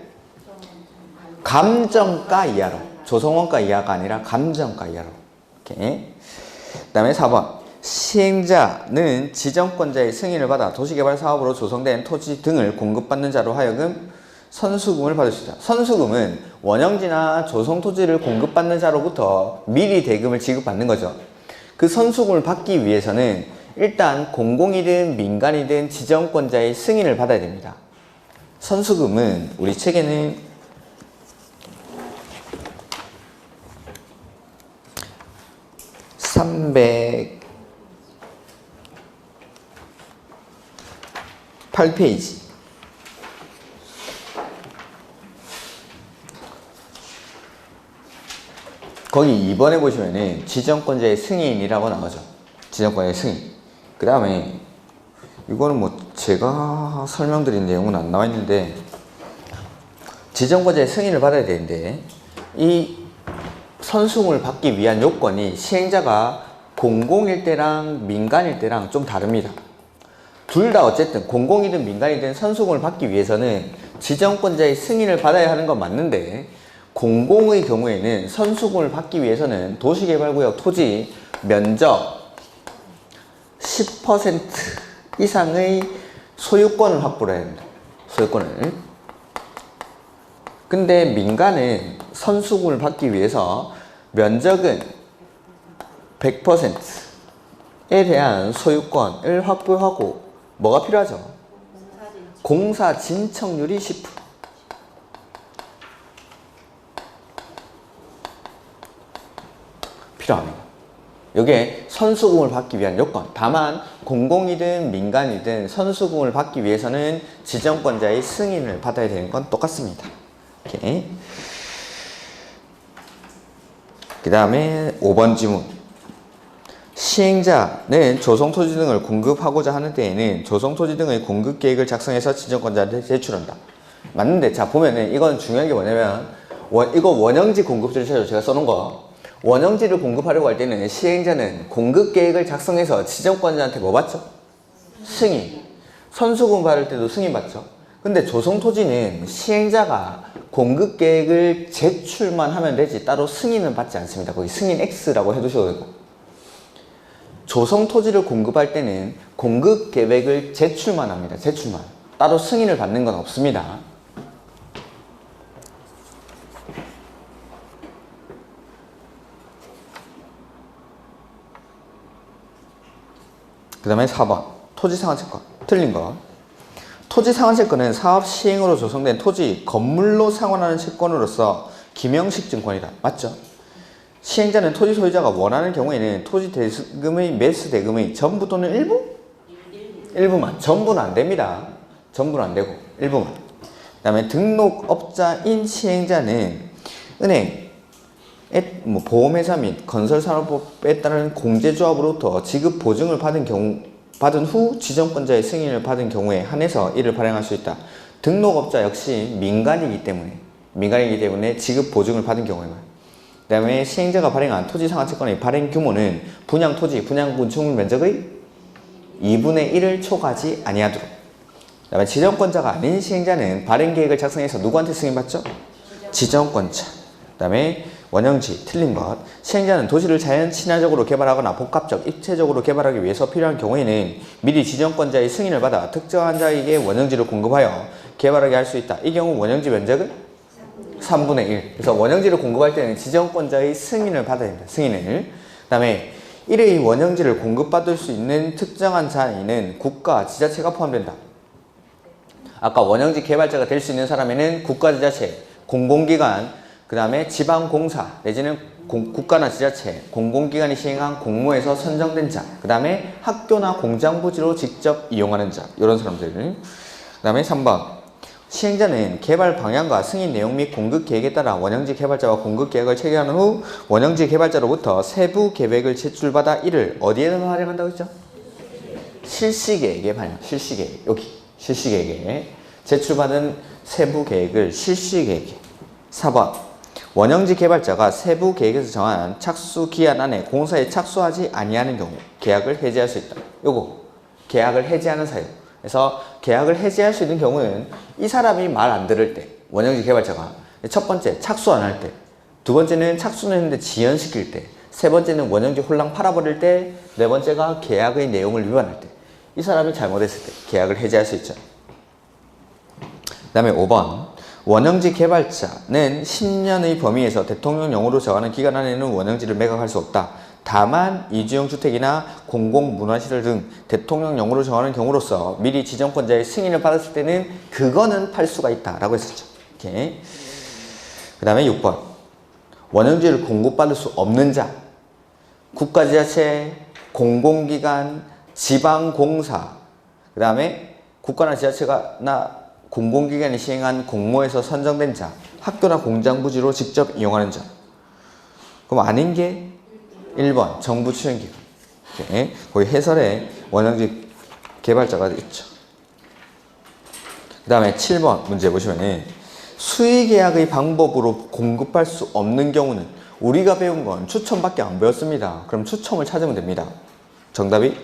감정가 이하로. 조성원가 이하가 아니라 감정가 이하로. 이렇게. 그 다음에 4번 시행자는 지정권자의 승인을 받아 도시개발 사업으로 조성된 토지 등을 공급받는 자로 하여금 선수금을 받을 수 있다. 선수금은 원형지나 조성토지를 공급받는 자로부터 미리 대금을 지급받는 거죠. 그 선수금을 받기 위해서는 일단 공공이든 민간이든 지정권자의 승인을 받아야 됩니다. 선수금은 우리 책에는 (308페이지) 거기 2번에 보시면은 지정권자의 승인이라고 나오죠. 지정권자의 승인. 그 다음에 이거는 뭐 제가 설명드린 내용은 안 나와 있는데 지정권자의 승인을 받아야 되는데 이 선수금을 받기 위한 요건이 시행자가 공공일 때랑 민간일 때랑 좀 다릅니다. 둘 다 어쨌든 공공이든 민간이든 선수금을 받기 위해서는 지정권자의 승인을 받아야 하는 건 맞는데 공공의 경우에는 선수금을 받기 위해서는 도시개발구역 토지 면적 10% 이상의 소유권을 확보를 해야 합니다. 소유권을. 근데 민간은 선수금을 받기 위해서 면적은 100%에 대한 소유권을 확보하고 뭐가 필요하죠? 공사 진척률이 10%. 필요합니다. 이게 선수금을 받기 위한 요건. 다만 공공이든 민간이든 선수금을 받기 위해서는 지정권자의 승인을 받아야 되는 건 똑같습니다. 이렇게. 그 다음에 5번 지문. 시행자는 조성토지 등을 공급하고자 하는 때에는 조성토지 등의 공급계획을 작성해서 지정권자한테 제출한다. 맞는데 자 보면은 이건 중요한 게 뭐냐면 이거 원형지 공급절차로 제가 써놓은 거. 원형지를 공급하려고 할 때는 시행자는 공급계획을 작성해서 지정권자한테 뭐 받죠? 승인. 선수금 받을 때도 승인 받죠. 근데 조성토지는 시행자가 공급계획을 제출만 하면 되지 따로 승인은 받지 않습니다. 거기 승인 X라고 해두셔도 되고. 조성토지를 공급할 때는 공급계획을 제출만 합니다. 제출만. 따로 승인을 받는 건 없습니다. 그 다음에 4번 토지상환채권. 틀린 거. 토지상환채권은 사업 시행으로 조성된 토지 건물로 상환하는 채권으로서 김영식 증권이다. 맞죠? 시행자는 토지 소유자가 원하는 경우에는 토지 대금의 매수 대금의 전부 또는 일부? 일부만. 전부는 안 됩니다. 전부는 안 되고 일부만. 그 다음에 등록업자인 시행자는 은행, 보험회사 및 건설산업법에 따른 공제조합으로부터 지급 보증을 받은 후 지정권자의 승인을 받은 경우에 한해서 이를 발행할 수 있다. 등록업자 역시 민간이기 때문에 지급 보증을 받은 경우에만. 그 다음에 시행자가 발행한 토지상환채권의 발행 규모는 분양 토지, 분양 건축물 면적의 2분의 1을 초과하지 아니하도록. 그 다음에 지정권자가 아닌 시행자는 발행 계획을 작성해서 누구한테 승인받죠? 지정권자. 그 다음에 원형지, 틀린 것. 시행자는 도시를 자연 친화적으로 개발하거나 복합적, 입체적으로 개발하기 위해서 필요한 경우에는 미리 지정권자의 승인을 받아 특정한 자에게 원형지를 공급하여 개발하게 할 수 있다. 이 경우 원형지 면적은 3분의 1. 그래서 원형지를 공급할 때는 지정권자의 승인을 받아야 됩니다. 승인을. 그 다음에 1의 원형지를 공급받을 수 있는 특정한 자에는 국가, 지자체가 포함된다. 아까 원형지 개발자가 될 수 있는 사람에는 국가, 지자체, 공공기관, 그 다음에 지방공사 내지는 국가나 지자체, 공공기관이 시행한 공모에서 선정된 자, 그 다음에 학교나 공장부지로 직접 이용하는 자, 이런 사람들. 그 다음에 3번. 시행자는 개발 방향과 승인 내용 및 공급 계획에 따라 원형지 개발자와 공급 계획을 체결한 후 원형지 개발자로부터 세부 계획을 제출받아 이를 어디에서 발행한다고 했죠? 실시계획에 반영. 실시계획. 여기. 실시계획에 제출받은 세부 계획을 실시계획에. 4번. 원형지 개발자가 세부 계획에서 정한 착수 기한 안에 공사에 착수하지 아니하는 경우 계약을 해지할 수 있다. 요거. 계약을 해지하는 사유. 그래서 계약을 해지할 수 있는 경우는 이 사람이 말 안 들을 때, 원형지 개발자가 첫 번째 착수 안 할 때, 두 번째는 착수는 했는데 지연시킬 때, 세 번째는 원형지 홀랑 팔아버릴 때, 네 번째가 계약의 내용을 위반할 때, 이 사람이 잘못했을 때 계약을 해지할 수 있죠. 그 다음에 5번. 원형지 개발자는 10년의 범위에서 대통령령으로 정하는 기간 안에는 원형지를 매각할 수 없다. 다만 이주형 주택이나 공공문화시설 등 대통령령으로 정하는 경우로서 미리 지정권자의 승인을 받았을 때는 그거는 팔 수가 있다라고 했었죠. 이렇게. 그 다음에 6번. 원형지를 공급받을 수 없는 자. 국가지자체, 공공기관, 지방공사. 그 다음에 국가나 지자체나 공공기관이 시행한 공모에서 선정된 자. 학교나 공장부지로 직접 이용하는 자. 그럼 아닌 게 1번 정부 추진기관. 거기 해설에 원형지 개발자가 있죠. 그 다음에 7번 문제 보시면 수의계약의 방법으로 공급할 수 없는 경우는 우리가 배운 건 추첨밖에 안 배웠습니다. 그럼 추첨을 찾으면 됩니다. 정답이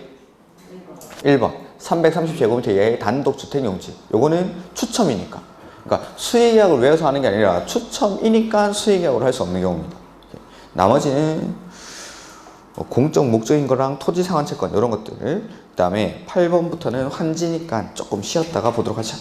1번 330제곱미터 이하의 단독주택용지. 요거는 추첨이니까. 그러니까 수의계약을 외워서 하는 게 아니라 추첨이니까 수의계약으로 할 수 없는 경우입니다. 나머지는 공적 목적인 거랑 토지상환채권 이런 것들. 그 다음에 8번부터는 환지니까 조금 쉬었다가 보도록 하죠.